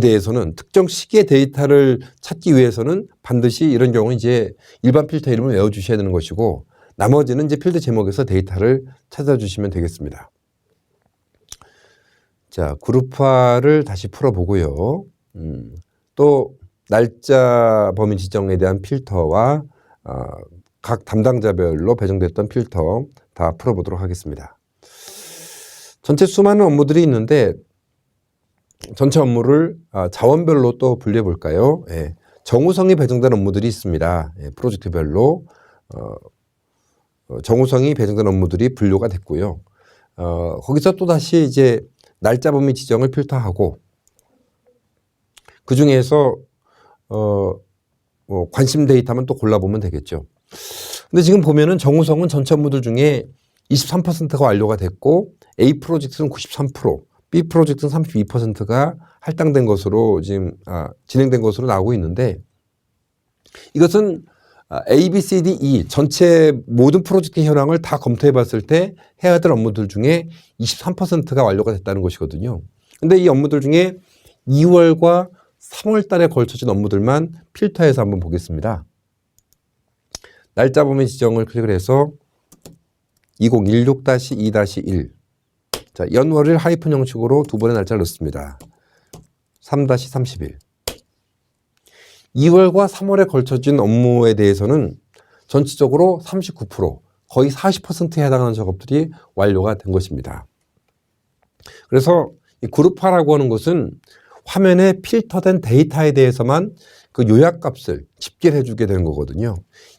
A: 대해서는 특정 시기의 데이터를 찾기 위해서는 반드시 이런 경우는 이제 일반 필터 이름을 외워주셔야 되는 것이고 나머지는 이제 필드 제목에서 데이터를 찾아주시면 되겠습니다. 자, 그룹화를 다시 풀어보고요. 또 날짜 범위 지정에 대한 필터와 각 담당자별로 배정됐던 필터 다 풀어보도록 하겠습니다. 전체 수많은 업무들이 있는데 전체 업무를 자원별로 또 분류해 볼까요? 예, 정우성이 배정된 업무들이 있습니다. 예, 프로젝트별로 정우성이 배정된 업무들이 분류가 됐고요. 거기서 또 다시 이제 날짜 범위 지정을 필터하고 그 중에서 관심 데이터만 또 골라보면 되겠죠. 근데 지금 보면은 정우성은 전체 업무들 중에 23%가 완료가 됐고 A 프로젝트는 93%, B 프로젝트는 32%가 할당된 것으로 지금 진행된 것으로 나오고 있는데 이것은 A, B, C, D, E 전체 모든 프로젝트 현황을 다 검토해 봤을 때 해야 될 업무들 중에 23%가 완료가 됐다는 것이거든요. 근데 이 업무들 중에 2월과 3월 달에 걸쳐진 업무들만 필터해서 한번 보겠습니다. 날짜 범위 지정을 클릭을 해서 2016-2-1 자, 연월일 하이픈 형식으로 두 번의 날짜를 넣습니다. 3-30일 2월과 3월에 걸쳐진 업무에 대해서는 전체적으로 39% 거의 40%에 해당하는 작업들이 완료가 된 것입니다. 그래서 이 그룹화라고 하는 것은 화면에 필터된 데이터에 대해서만 그 요약값을 집계를 해주게 되는 거거든요.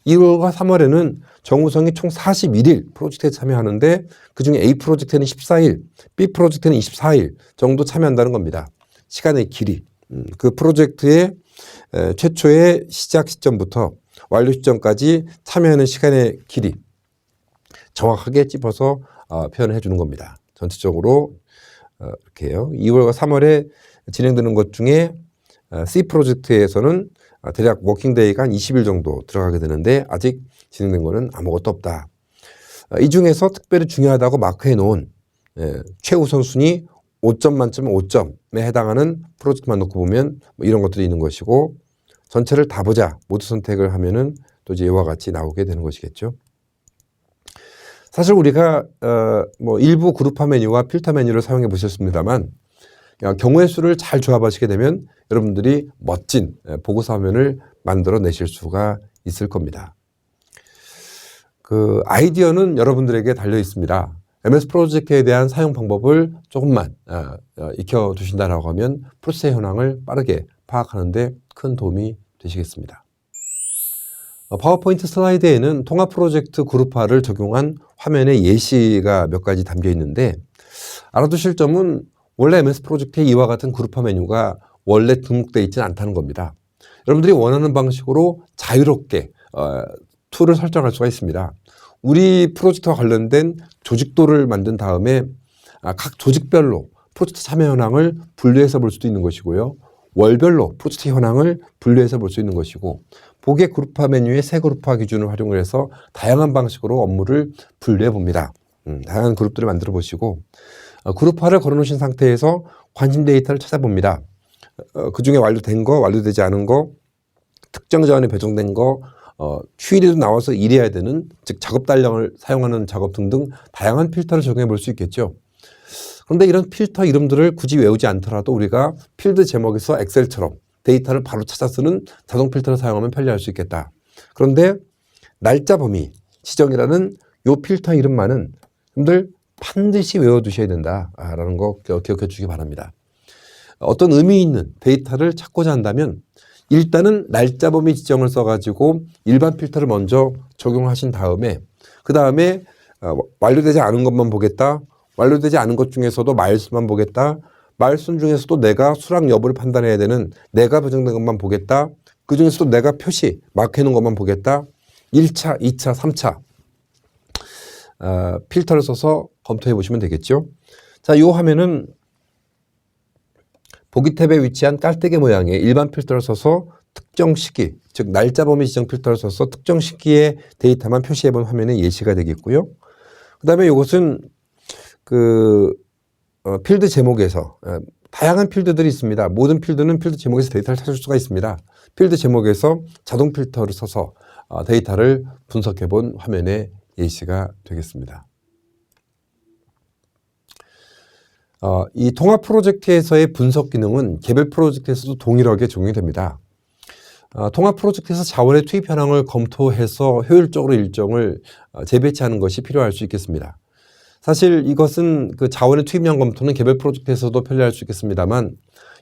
A: 2월과 3월에는 정우성이 총 41일 프로젝트에 참여하는데 그중에 A 프로젝트는 14일, B 프로젝트는 24일 정도 참여한다는 겁니다. 시간의 길이. 그 프로젝트의 최초의 시작 시점부터 완료 시점까지 참여하는 시간의 길이 정확하게 찝어서 표현해 주는 겁니다. 전체적으로 이렇게 해요. 2월과 3월에 진행되는 것 중에 C 프로젝트에서는 대략 워킹데이가 한 20일 정도 들어가게 되는데 아직 진행된 거는 아무것도 없다. 이 중에서 특별히 중요하다고 마크해 놓은 최우선 순위 5점 만점에 5점에 해당하는 프로젝트만 놓고 보면 뭐 이런 것들이 있는 것이고 전체를 다 보자 모두 선택을 하면은 또 이제 이와 같이 나오게 되는 것이겠죠. 사실 우리가 뭐 일부 그룹화 메뉴와 필터 메뉴를 사용해 보셨습니다만 경우의 수를 잘 조합하시게 되면 여러분들이 멋진 보고서 화면을 만들어 내실 수가 있을 겁니다. 그 아이디어는 여러분들에게 달려 있습니다. MS 프로젝트에 대한 사용 방법을 조금만 익혀 두신다라고 하면 프로세스 현황을 빠르게 파악하는 데 큰 도움이 되시겠습니다. 파워포인트 슬라이드에는 통합 프로젝트 그룹화를 적용한 화면의 예시가 몇 가지 담겨 있는데 알아두실 점은 원래 MS 프로젝트에 이와 같은 그룹화 메뉴가 원래 등록되어 있지는 않다는 겁니다. 여러분들이 원하는 방식으로 자유롭게 툴을 설정할 수가 있습니다. 우리 프로젝트와 관련된 조직도를 만든 다음에 각 조직별로 프로젝트 참여 현황을 분류해서 볼 수도 있는 것이고요. 월별로 프로젝트 현황을 분류해서 볼 수 있는 것이고 보게 그룹화 메뉴의 새 그룹화 기준을 활용을 해서 다양한 방식으로 업무를 분류해 봅니다. 다양한 그룹들을 만들어 보시고 그룹화를 걸어놓으신 상태에서 관심 데이터를 찾아봅니다. 그 중에 완료된 거, 완료되지 않은 거, 특정 자원이 배정된 거, 휴일에도 나와서 일해야 되는, 즉 작업 달량을 사용하는 작업 등등 다양한 필터를 적용해 볼 수 있겠죠. 그런데 이런 필터 이름들을 굳이 외우지 않더라도 우리가 필드 제목에서 엑셀처럼 데이터를 바로 찾아 쓰는 자동 필터를 사용하면 편리할 수 있겠다. 그런데 날짜 범위 지정이라는 요 필터 이름만은 여러분들 반드시 외워두셔야 된다라는 거 기억해 주시기 바랍니다. 어떤 의미 있는 데이터를 찾고자 한다면 일단은 날짜 범위 지정을 써가지고 일반 필터를 먼저 적용하신 다음에 그 다음에 완료되지 않은 것만 보겠다. 완료되지 않은 것 중에서도 마일수만 보겠다. 마일수 중에서도 내가 수락 여부를 판단해야 되는 내가 배정된 것만 보겠다. 그 중에서도 내가 표시 마크해 놓은 것만 보겠다. 1차, 2차, 3차 필터를 써서 검토해 보시면 되겠죠. 자, 이 화면은 보기 탭에 위치한 깔때기 모양의 일반 필터를 써서 특정 시기, 즉 날짜 범위 지정 필터를 써서 특정 시기의 데이터만 표시해 본 화면의 예시가 되겠고요. 그 다음에 이것은 필드 제목에서 다양한 필드들이 있습니다. 모든 필드는 필드 제목에서 데이터를 찾을 수가 있습니다. 필드 제목에서 자동 필터를 써서 데이터를 분석해 본 화면의 예시가 되겠습니다. 이 통합 프로젝트에서의 분석 기능은 개별 프로젝트에서도 동일하게 적용이 됩니다. 통합 프로젝트에서 자원의 투입 현황을 검토해서 효율적으로 일정을 재배치하는 것이 필요할 수 있겠습니다. 사실 이것은 그 자원의 투입량 검토는 개별 프로젝트에서도 편리할 수 있겠습니다만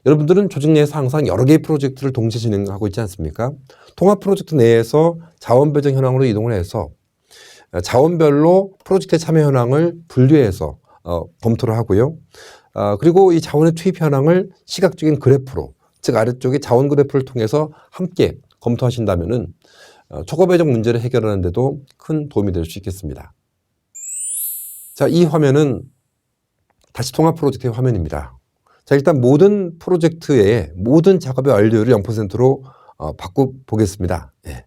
A: 여러분들은 조직 내에서 항상 여러 개의 프로젝트를 동시에 진행하고 있지 않습니까? 통합 프로젝트 내에서 자원 배정 현황으로 이동을 해서 자원별로 프로젝트의 참여 현황을 분류해서 검토를 하고요. 그리고 이 자원의 투입 현황을 시각적인 그래프로, 즉 아래쪽에 자원 그래프를 통해서 함께 검토하신다면은 초과 배정 문제를 해결하는 데도 큰 도움이 될 수 있겠습니다. 자, 이 화면은 다시 통합 프로젝트의 화면입니다. 자, 일단 모든 프로젝트의 모든 작업의 완료율을 0%로 바꿔 보겠습니다. 예.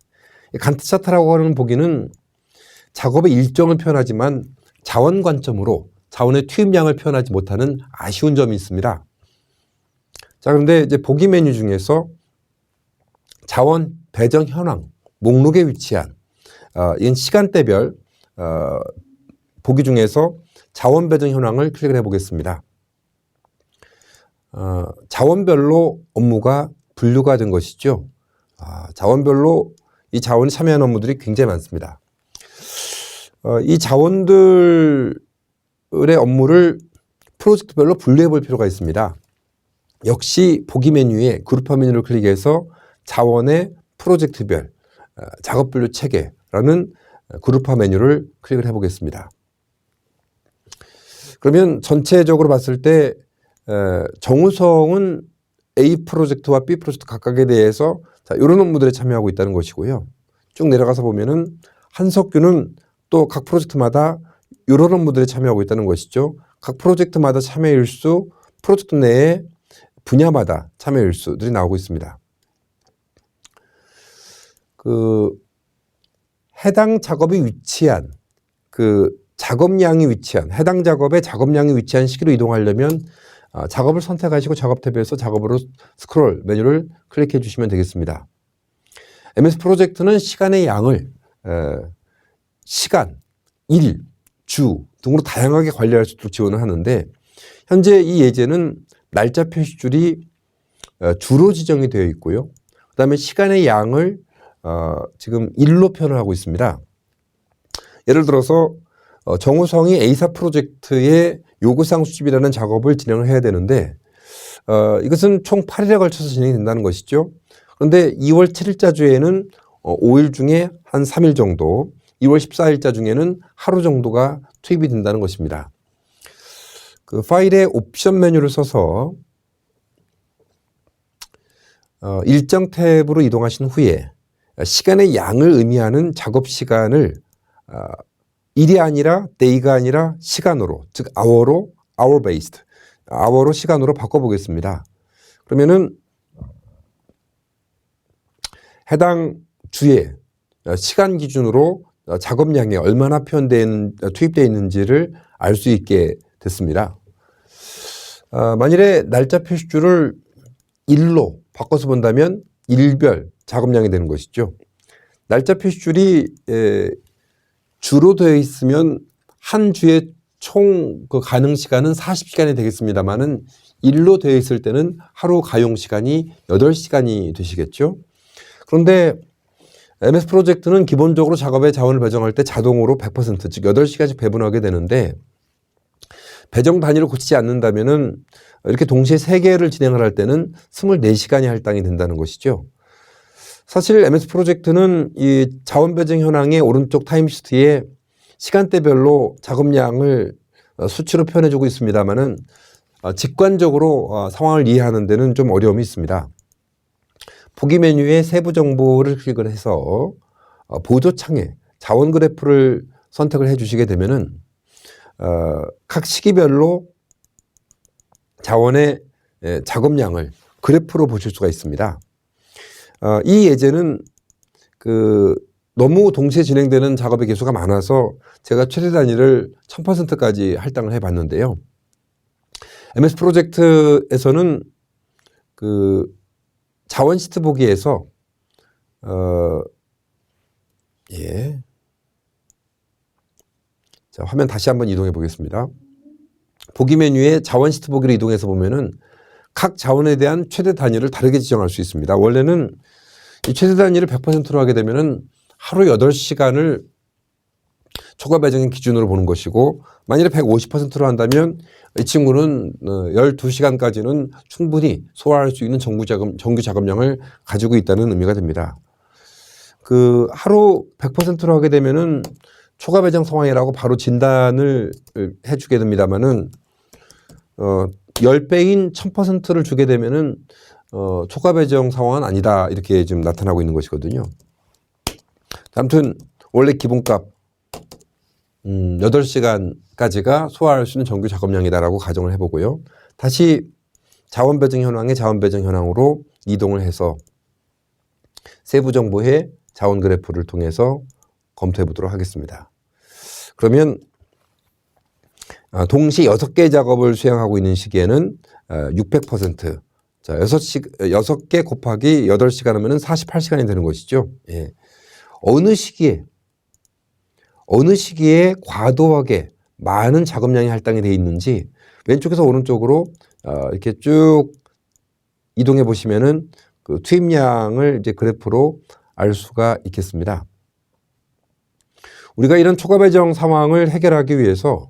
A: 간트 차트라고 하는 보기는 작업의 일정을 표현하지만 자원 관점으로 자원의 투입량을 표현하지 못하는 아쉬운 점이 있습니다. 자, 그런데 이제 보기 메뉴 중에서 자원 배정 현황 목록에 위치한 이건 시간대별 보기 중에서 자원 배정 현황을 클릭을 해보겠습니다. 자원별로 업무가 분류가 된 것이죠. 자원별로 이 자원이 참여한 업무들이 굉장히 많습니다. 이 자원들의 업무를 프로젝트별로 분류해 볼 필요가 있습니다. 역시 보기 메뉴에 그룹화 메뉴를 클릭해서 자원의 프로젝트별 작업 분류 체계라는 그룹화 메뉴를 클릭을 해 보겠습니다. 그러면 전체적으로 봤을 때 정우성은 A 프로젝트와 B 프로젝트 각각에 대해서 이런 업무들에 참여하고 있다는 것이고요. 쭉 내려가서 보면은 한석규는 또 각 프로젝트마다 이런 업무들에 참여하고 있다는 것이죠. 각 프로젝트마다 참여 일수, 프로젝트 내에 분야마다 참여 일수들이 나오고 있습니다. 해당 작업이 위치한 작업량이 위치한 해당 작업의 작업량이 위치한 시기로 이동하려면 작업을 선택하시고 작업 탭에서 작업으로 스크롤 메뉴를 클릭해 주시면 되겠습니다. MS 프로젝트는 시간의 양을 시간, 일, 주 등으로 다양하게 관리할 수 있도록 지원을 하는데 현재 이 예제는 날짜 표시줄이 주로 지정이 되어 있고요. 그 다음에 시간의 양을 지금 일로 표현을 하고 있습니다. 예를 들어서 정우성이 A사 프로젝트의 요구사항 수집이라는 작업을 진행을 해야 되는데 이것은 총 8일에 걸쳐서 진행이 된다는 것이죠. 그런데 2월 7일자 주에는 5일 중에 한 3일 정도, 2월 14일자 중에는 하루 정도가 투입이 된다는 것입니다. 그 파일에 옵션 메뉴를 써서 일정 탭으로 이동하신 후에 시간의 양을 의미하는 작업 시간을 일이 아니라 day가 아니라 시간으로, 즉 hour로, hour based, hour로 시간으로 바꿔보겠습니다. 그러면은 해당 주에 시간 기준으로 작업량이 얼마나 투입되어 있는지를 알 수 있게 됐습니다. 만일에 날짜 표시줄을 일로 바꿔서 본다면 일별 작업량이 되는 것이죠. 날짜 표시줄이 주로 되어 있으면 한 주에 총 가능 시간은 40시간이 되겠습니다만은 일로 되어 있을 때는 하루 가용 시간이 8시간이 되시겠죠. 그런데 MS 프로젝트는 기본적으로 작업에 자원을 배정할 때 자동으로 100%, 즉 8시간씩 배분하게 되는데 배정 단위를 고치지 않는다면은 이렇게 동시에 3개를 진행을 할 때는 24시간이 할당이 된다는 것이죠. 사실 MS 프로젝트는 이 자원 배정 현황의 오른쪽 타임시트에 시간대별로 작업량을 수치로 표현해주고 있습니다만은 직관적으로 상황을 이해하는 데는 좀 어려움이 있습니다. 보기 메뉴에 세부 정보를 클릭을 해서 보조창에 자원 그래프를 선택을 해주시게 되면은 각 시기별로 자원의 작업량을 그래프로 보실 수가 있습니다. 이 예제는 너무 동시에 진행되는 작업의 개수가 많아서 제가 최대 단위를 1000%까지 할당을 해봤는데요. MS 프로젝트에서는 자원 시트 보기에서 자, 화면 다시 한번 이동해 보겠습니다. 보기 메뉴에 자원 시트 보기로 이동해서 보면은 각 자원에 대한 최대 단위를 다르게 지정할 수 있습니다. 원래는 이 최대 단위를 100%로 하게 되면은 하루 8시간을 초과 배정의 기준으로 보는 것이고, 만일에 150%로 한다면 이 친구는 12시간까지는 충분히 소화할 수 있는 정규 작업량을 가지고 있다는 의미가 됩니다. 하루 100%로 하게 되면은 초과 배정 상황이라고 바로 진단을 해주게 됩니다만은 10배인 1000%를 주게 되면은 초과 배정 상황은 아니다, 이렇게 지금 나타나고 있는 것이거든요. 아무튼 원래 기본값 8시간까지가 소화할 수 있는 정규 작업량이다라고 가정을 해보고요. 다시 자원 배정 현황의 자원 배정 현황으로 이동을 해서 세부 정보에 자원 그래프를 통해서 검토해 보도록 하겠습니다. 그러면 동시 6개 작업을 수행하고 있는 시기에는 600%, 자, 6개 곱하기 8시간 하면 48시간이 되는 것이죠. 예. 어느 시기에 과도하게 많은 작업량이 할당이 되어 있는지 왼쪽에서 오른쪽으로 이렇게 쭉 이동해 보시면은 그 투입량을 이제 그래프로 알 수가 있겠습니다. 우리가 이런 초과 배정 상황을 해결하기 위해서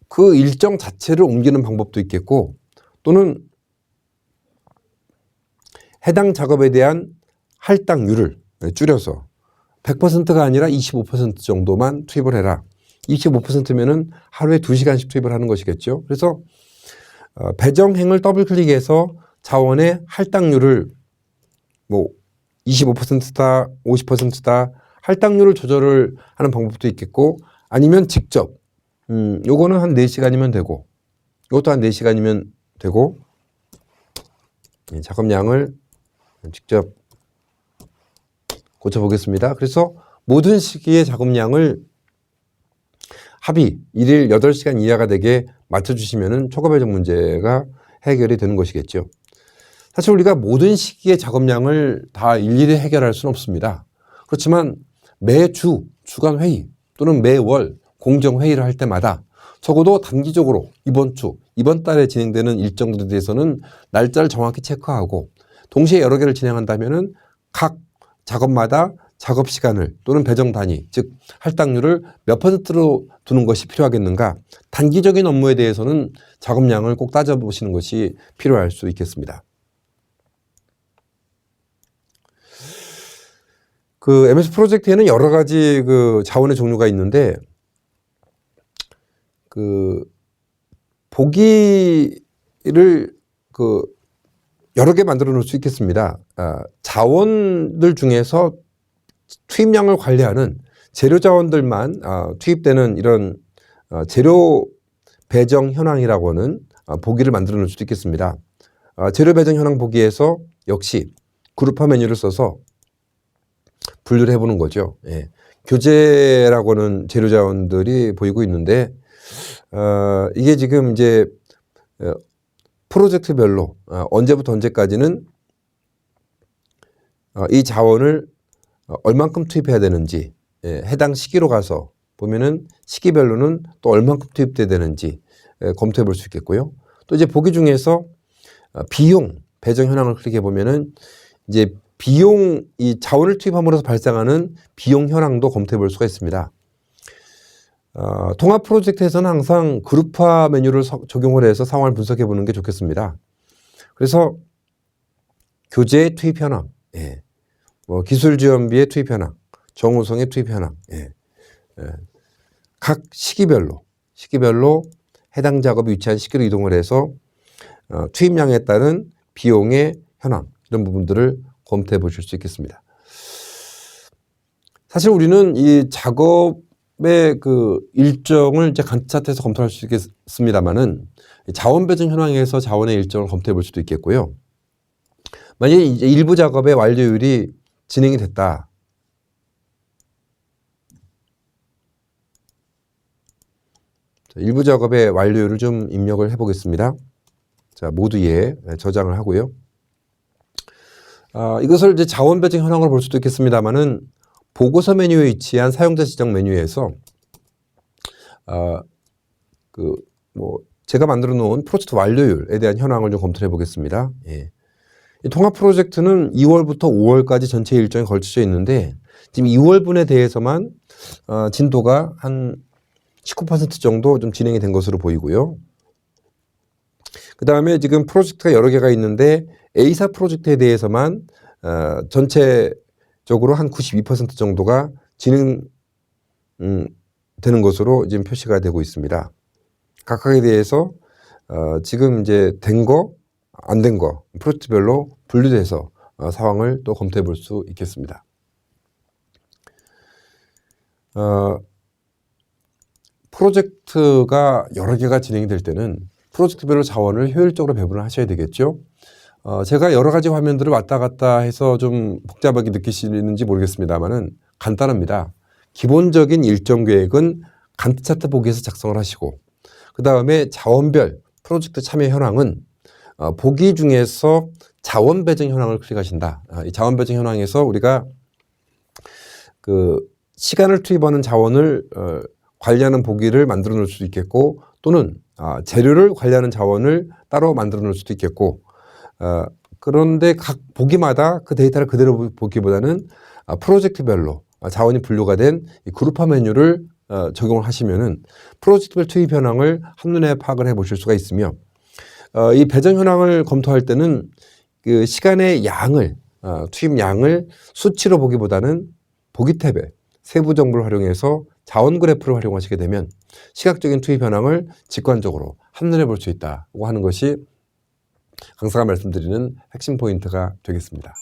A: 그 일정 자체를 옮기는 방법도 있겠고, 또는 해당 작업에 대한 할당률을 줄여서 100%가 아니라 25% 정도만 투입을 해라. 25%면은 하루에 2시간씩 투입을 하는 것이겠죠. 그래서 배정행을 더블 클릭해서 자원의 할당률을 뭐 25%다, 50%다 할당률을 조절을 하는 방법도 있겠고, 아니면 직접 요거는 한 4시간이면 되고, 이것도 한 4시간이면 되고, 작업량을 직접 고쳐보겠습니다. 그래서 모든 시기의 작업량을 합의 1일 8시간 이하가 되게 맞춰주시면은 초과 배정 문제가 해결이 되는 것이겠죠. 사실 우리가 모든 시기의 작업량을 다 일일이 해결할 수는 없습니다. 그렇지만 매주 주간 회의 또는 매월 공정 회의를 할 때마다 적어도 단기적으로 이번 달에 진행되는 일정들에 대해서는 날짜를 정확히 체크하고, 동시에 여러 개를 진행한다면은 각 작업마다 작업 시간을 또는 배정 단위, 즉 할당률을 몇 %로 두는 것이 필요하겠는가, 단기적인 업무에 대해서는 작업량을 꼭 따져보시는 것이 필요할 수 있겠습니다. 그 MS 프로젝트에는 여러 가지 그 자원의 종류가 있는데, 그 보기를 그 여러 개 만들어 놓을 수 있겠습니다. 자원들 중에서 투입량을 관리하는 재료 자원들만 투입되는 이런 재료 배정 현황이라고 하는 보기를 만들어 놓을 수도 있겠습니다. 재료 배정 현황 보기에서 역시 그룹화 메뉴를 써서 분류를 해보는 거죠. 예. 교재라고 하는 재료 자원들이 보이고 있는데, 이게 지금 이제 프로젝트별로 언제부터 언제까지는 이 자원을 얼만큼 투입해야 되는지, 해당 시기로 가서 보면은 시기별로는 또 얼만큼 투입돼야 되는지 검토해 볼 수 있겠고요. 또 이제 보기 중에서 비용 배정 현황을 클릭해 보면은 이제 비용, 이 자원을 투입함으로써 발생하는 비용 현황도 검토해 볼 수가 있습니다. 통합 프로젝트에서는 항상 그룹화 메뉴를 적용을 해서 상황을 분석해 보는 게 좋겠습니다. 그래서 교재의 투입 현황, 뭐 기술 지원비의 투입 현황, 정우성의 투입 현황, 각 시기별로 해당 작업이 위치한 시기로 이동을 해서 투입량에 따른 비용의 현황, 이런 부분들을 검토해 보실 수 있겠습니다. 사실 우리는 이 작업의 그 일정을 이제 간트 차트에서 검토할 수 있겠습니다만은, 자원 배정 현황에서 자원의 일정을 검토해 볼 수도 있겠고요. 만약에 이제 일부 작업의 완료율이 진행이 됐다. 일부 작업의 완료율을 좀 입력을 해 보겠습니다. 자, 모두에 저장을 하고요. 이것을 이제 자원 배정 현황으로 볼 수도 있겠습니다만은, 보고서 메뉴에 위치한 사용자 지정 메뉴에서 제가 만들어 놓은 프로젝트 완료율에 대한 현황을 좀 검토해 보겠습니다. 이 통합 프로젝트는 2월부터 5월까지 전체 일정에 걸쳐져 있는데, 지금 2월분에 대해서만 진도가 한 19% 정도 좀 진행이 된 것으로 보이고요. 그 다음에 지금 프로젝트가 여러 개가 있는데, A사 프로젝트에 대해서만 전체적으로 한 92% 정도가 진행 되는 것으로 지금 표시가 되고 있습니다. 각각에 대해서 지금 이제 된 거, 안 된 거 프로젝트별로 분류돼서 상황을 또 검토해 볼 수 있겠습니다. 프로젝트가 여러 개가 진행이 될 때는 프로젝트별로 자원을 효율적으로 배분을 하셔야 되겠죠. 제가 여러 가지 화면들을 왔다 갔다 해서 좀 복잡하게 느끼시는지 모르겠습니다만은 간단합니다. 기본적인 일정 계획은 간트 차트 보기에서 작성을 하시고, 그 다음에 자원별 프로젝트 참여 현황은 보기 중에서 자원 배정 현황을 클릭하신다. 이 자원 배정 현황에서 우리가 그 시간을 투입하는 자원을 관리하는 보기를 만들어 놓을 수도 있겠고, 또는 재료를 관리하는 자원을 따로 만들어 놓을 수도 있겠고, 그런데 각 보기마다 그 데이터를 그대로 보기보다는 프로젝트별로 자원이 분류가 된 이 그룹화 메뉴를 적용을 하시면은 프로젝트별 투입 현황을 한눈에 파악을 해 보실 수가 있으며, 이 배정 현황을 검토할 때는 그 시간의 양을 투입 양을 수치로 보기보다는 보기 탭에 세부 정보를 활용해서 자원 그래프를 활용하시게 되면 시각적인 투입 현황을 직관적으로 한눈에 볼 수 있다고 하는 것이 강사가 말씀드리는 핵심 포인트가 되겠습니다.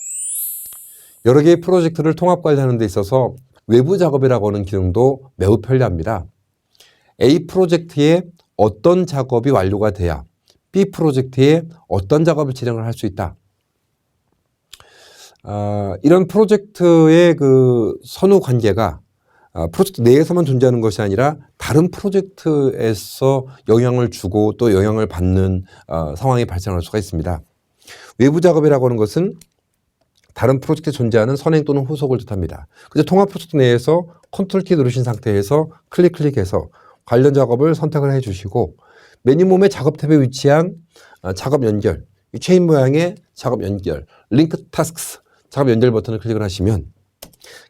A: 여러 개의 프로젝트를 통합 관리하는 데 있어서 외부 작업이라고 하는 기능도 매우 편리합니다. A 프로젝트에 어떤 작업이 완료가 돼야 B 프로젝트에 어떤 작업을 진행을 할 수 있다. 이런 프로젝트의 그 선후 관계가 프로젝트 내에서만 존재하는 것이 아니라 다른 프로젝트에서 영향을 주고 또 영향을 받는 상황이 발생할 수가 있습니다. 외부 작업이라고 하는 것은 다른 프로젝트에 존재하는 선행 또는 후속을 뜻합니다. 그래서 통합 프로젝트 내에서 컨트롤 키 누르신 상태에서 클릭해서 관련 작업을 선택을 해 주시고, 메뉴 몸의 작업 탭에 위치한 작업 연결, 이 체인 모양의 작업 연결, 링크 타스크스 작업 연결 버튼을 클릭을 하시면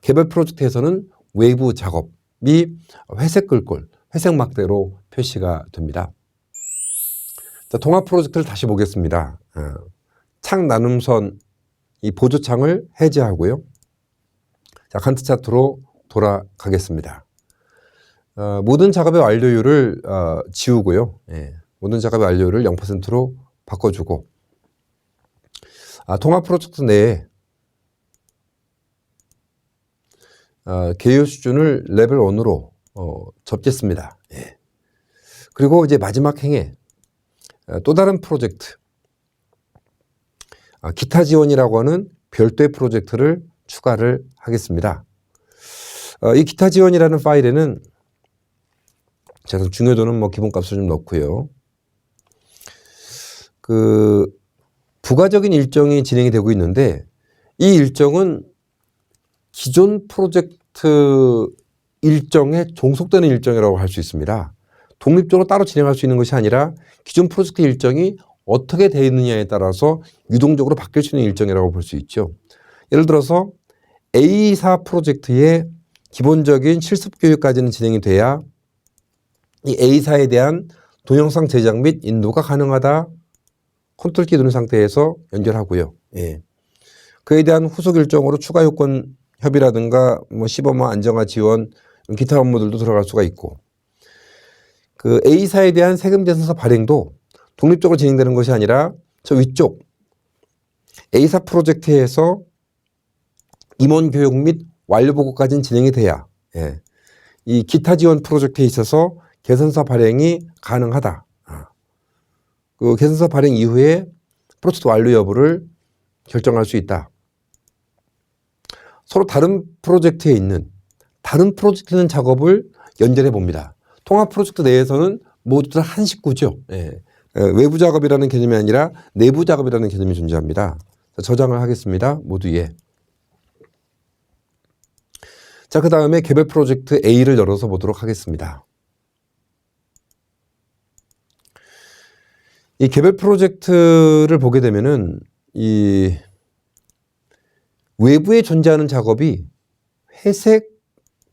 A: 개별 프로젝트에서는 외부 작업이 회색 글꼴, 회색 막대로 표시가 됩니다. 자, 통합 프로젝트를 다시 보겠습니다. 창 나눔선 이 보조창을 해제하고요. 자, 간트 차트로 돌아가겠습니다. 모든 작업의 완료율을 지우고요. 모든 작업의 완료율을 0%로 바꿔주고, 통합 프로젝트 내에 개요 수준을 레벨 1으로 접겠습니다. 그리고 이제 마지막 행에 또 다른 프로젝트, 기타 지원이라고 하는 별도의 프로젝트를 추가를 하겠습니다. 이 기타 지원이라는 파일에는 제가 중요도는 뭐 기본값을 좀 넣고요. 그 부가적인 일정이 진행이 되고 있는데, 이 일정은 기존 프로젝트 일정에 종속되는 일정이라고 할 수 있습니다. 독립적으로 따로 진행할 수 있는 것이 아니라 기존 프로젝트 일정이 어떻게 되어 있느냐에 따라서 유동적으로 바뀔 수 있는 일정이라고 볼 수 있죠. 예를 들어서 A사 프로젝트의 기본적인 실습 교육까지는 진행이 돼야 이 A사에 대한 동영상 제작 및 인도가 가능하다. 컨트롤 키 누른 상태에서 연결하고요. 그에 대한 후속 일정으로 추가 요건 협의라든가 뭐 시범화 안정화 지원 기타 업무들도 들어갈 수가 있고, 그 A사에 대한 세금 계산서 발행도 독립적으로 진행되는 것이 아니라 저 위쪽 A사 프로젝트에서 임원 교육 및 완료 보고까지는 진행이 돼야 이 기타 지원 프로젝트에 있어서 계산서 발행이 가능하다. 그 계산서 발행 이후에 프로젝트 완료 여부를 결정할 수 있다. 서로 다른 프로젝트에 있는 다른 프로젝트는 작업을 연결해 봅니다. 통합 프로젝트 내에서는 모두 다 한 식구죠. 외부 작업이라는 개념이 아니라 내부 작업이라는 개념이 존재합니다. 저장을 하겠습니다. 모두에. 자, 그 다음에 개별 프로젝트 A를 열어서 보도록 하겠습니다. 이 개별 프로젝트를 보게 되면은 이 외부에 존재하는 작업이 회색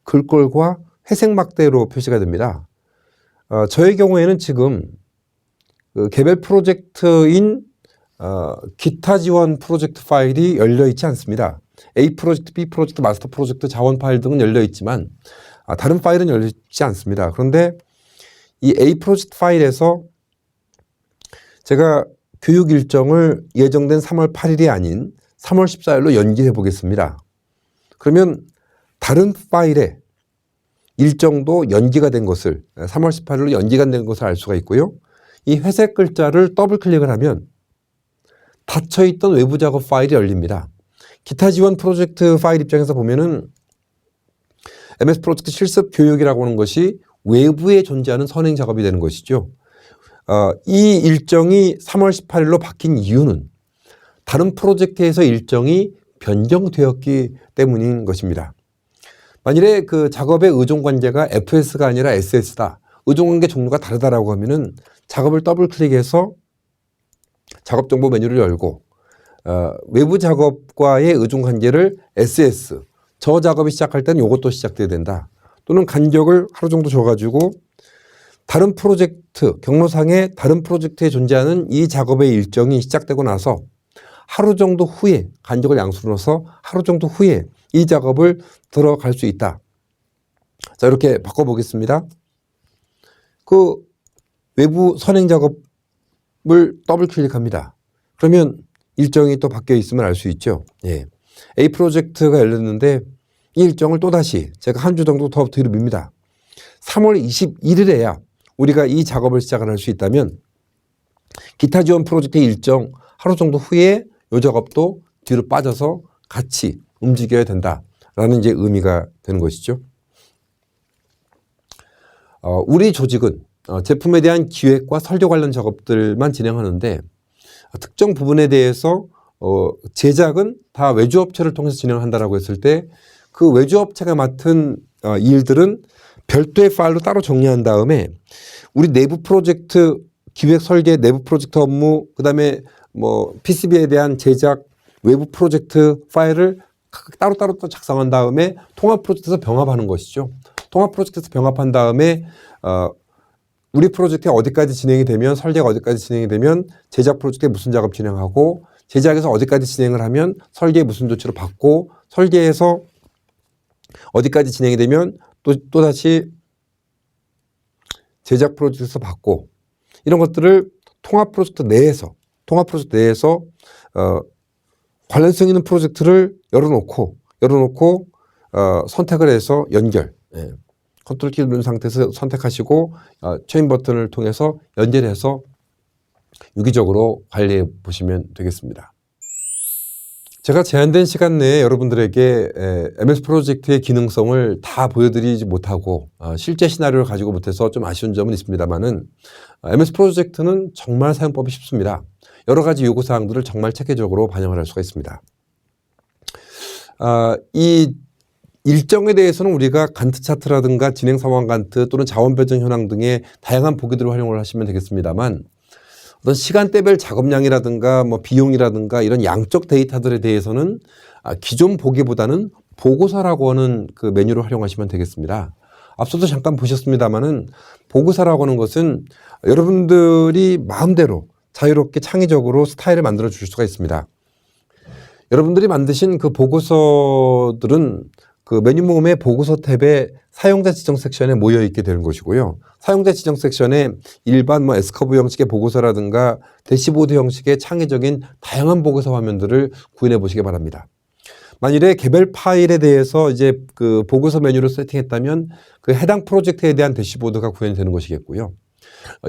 A: 글꼴과 회색 막대로 표시가 됩니다. 저의 경우에는 지금 그 개별 프로젝트인 기타 지원 프로젝트 파일이 열려 있지 않습니다. A 프로젝트, B 프로젝트, 마스터 프로젝트, 자원 파일 등은 열려 있지만 다른 파일은 열려 있지 않습니다. 그런데 이 A 프로젝트 파일에서 제가 교육 일정을 예정된 3월 8일이 아닌 3월 14일로 연기해 보겠습니다. 그러면 다른 파일에 일정도 연기가 된 것을 3월 18일로 연기가 된 것을 알 수가 있고요. 이 회색 글자를 더블 클릭을 하면 닫혀있던 외부 작업 파일이 열립니다. 기타 지원 프로젝트 파일 입장에서 보면은 MS 프로젝트 실습 교육이라고 하는 것이 외부에 존재하는 선행 작업이 되는 것이죠. 이 일정이 3월 18일로 바뀐 이유는 다른 프로젝트에서 일정이 변경되었기 때문인 것입니다. 만일에 그 작업의 의존관계가 FS가 아니라 SS다. 의존관계 종류가 다르다라고 하면은 작업을 더블 클릭해서 작업 정보 메뉴를 열고 외부 작업과의 의존관계를 SS, 저 작업이 시작할 때는 이것도 시작돼야 된다. 또는 간격을 하루 정도 줘가지고 다른 프로젝트, 경로상의 다른 프로젝트에 존재하는 이 작업의 일정이 시작되고 나서 하루 정도 후에 간격을 양수로 넣어서 하루 정도 후에 이 작업을 들어갈 수 있다. 자, 이렇게 바꿔보겠습니다. 그 외부 선행 작업을 더블 클릭합니다. 그러면 일정이 또 바뀌어 있으면 알 수 있죠. 예. A 프로젝트가 열렸는데 이 일정을 또다시 제가 한 주 정도 더 뒤로 밉니다. 3월 21일에야 우리가 이 작업을 시작을 할 수 있다면 기타 지원 프로젝트의 일정 하루 정도 후에 이 작업도 뒤로 빠져서 같이 움직여야 된다라는 이제 의미가 되는 것이죠. 우리 조직은 제품에 대한 기획과 설계 관련 작업들만 진행하는데 특정 부분에 대해서 제작은 다 외주업체를 통해서 진행한다라고 했을 때 그 외주업체가 맡은 일들은 별도의 파일로 따로 정리한 다음에 우리 내부 프로젝트 기획 설계, 내부 프로젝트 업무, 그다음에 뭐 PCB에 대한 제작, 외부 프로젝트 파일을 따로따로 또 작성한 다음에 통합 프로젝트에서 병합하는 것이죠. 통합 프로젝트에서 병합한 다음에 우리 프로젝트가 어디까지 진행이 되면 설계가 어디까지 진행이 되면 제작 프로젝트에 무슨 작업 진행하고 제작에서 어디까지 진행을 하면 설계에 무슨 조치를 받고 설계에서 어디까지 진행이 되면 또다시 제작 프로젝트에서 받고 이런 것들을 통합 프로젝트 내에서 관련성 있는 프로젝트를 열어놓고 선택을 해서 연결. 예. 컨트롤 키 누른 상태에서 선택하시고 체인 버튼을 통해서 연결해서 유기적으로 관리해 보시면 되겠습니다. 제가 제한된 시간 내에 여러분들에게 MS 프로젝트의 기능성을 다 보여드리지 못하고 실제 시나리오를 가지고 못해서 좀 아쉬운 점은 있습니다만은 MS 프로젝트는 정말 사용법이 쉽습니다. 여러 가지 요구사항들을 정말 체계적으로 반영을 할 수가 있습니다. 이 일정에 대해서는 우리가 간트 차트라든가 진행 상황 간트 또는 자원 배정 현황 등의 다양한 보기들을 활용을 하시면 되겠습니다만 어떤 시간대별 작업량이라든가 뭐 비용이라든가 이런 양적 데이터들에 대해서는 기존 보기보다는 보고서라고 하는 그 메뉴를 활용하시면 되겠습니다. 앞서도 잠깐 보셨습니다만은 보고서라고 하는 것은 여러분들이 마음대로 자유롭게 창의적으로 스타일을 만들어 주실 수가 있습니다. 여러분들이 만드신 그 보고서들은 그 메뉴 모음의 보고서 탭에 사용자 지정 섹션에 모여 있게 되는 것이고요. 사용자 지정 섹션에 일반 S커브 형식의 보고서라든가 대시보드 형식의 창의적인 다양한 보고서 화면들을 구현해 보시기 바랍니다. 만일에 개별 파일에 대해서 이제 그 보고서 메뉴를 세팅했다면 그 해당 프로젝트에 대한 대시보드가 구현이 되는 것이겠고요.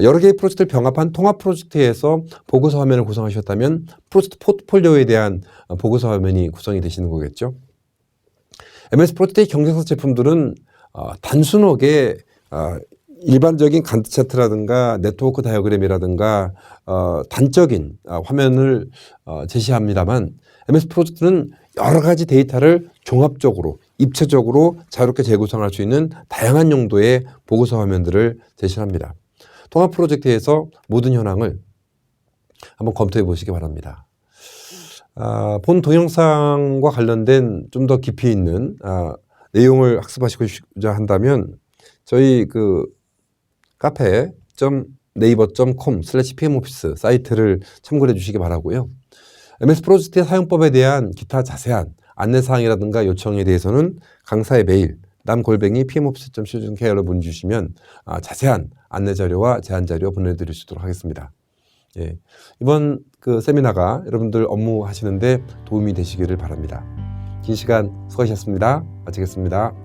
A: 여러 개의 프로젝트를 병합한 통합 프로젝트에서 보고서 화면을 구성하셨다면 프로젝트 포트폴리오에 대한 보고서 화면이 구성이 되시는 거겠죠. MS 프로젝트의 경쟁사 제품들은 단순하게 일반적인 간트 차트라든가 네트워크 다이어그램이라든가 단적인 화면을 제시합니다만 MS 프로젝트는 여러 가지 데이터를 종합적으로 입체적으로 자유롭게 재구성할 수 있는 다양한 용도의 보고서 화면들을 제시합니다. 통합 프로젝트에서 모든 현황을 한번 검토해 보시기 바랍니다. 본 동영상과 관련된 좀 더 깊이 있는 내용을 학습하시고자 한다면 저희 그 카페.naver.com/pmoffice 사이트를 참고해 주시기 바라고요. MS 프로젝트의 사용법에 대한 기타 자세한 안내사항이라든가 요청에 대해서는 강사의 메일 nam@pmoffice.co.kr로 문의 주시면 자세한 안내 자료와 제안 자료 보내드릴 수 있도록 하겠습니다. 예, 이번 그 세미나가 여러분들 업무 하시는데 도움이 되시기를 바랍니다. 긴 시간 수고하셨습니다. 마치겠습니다.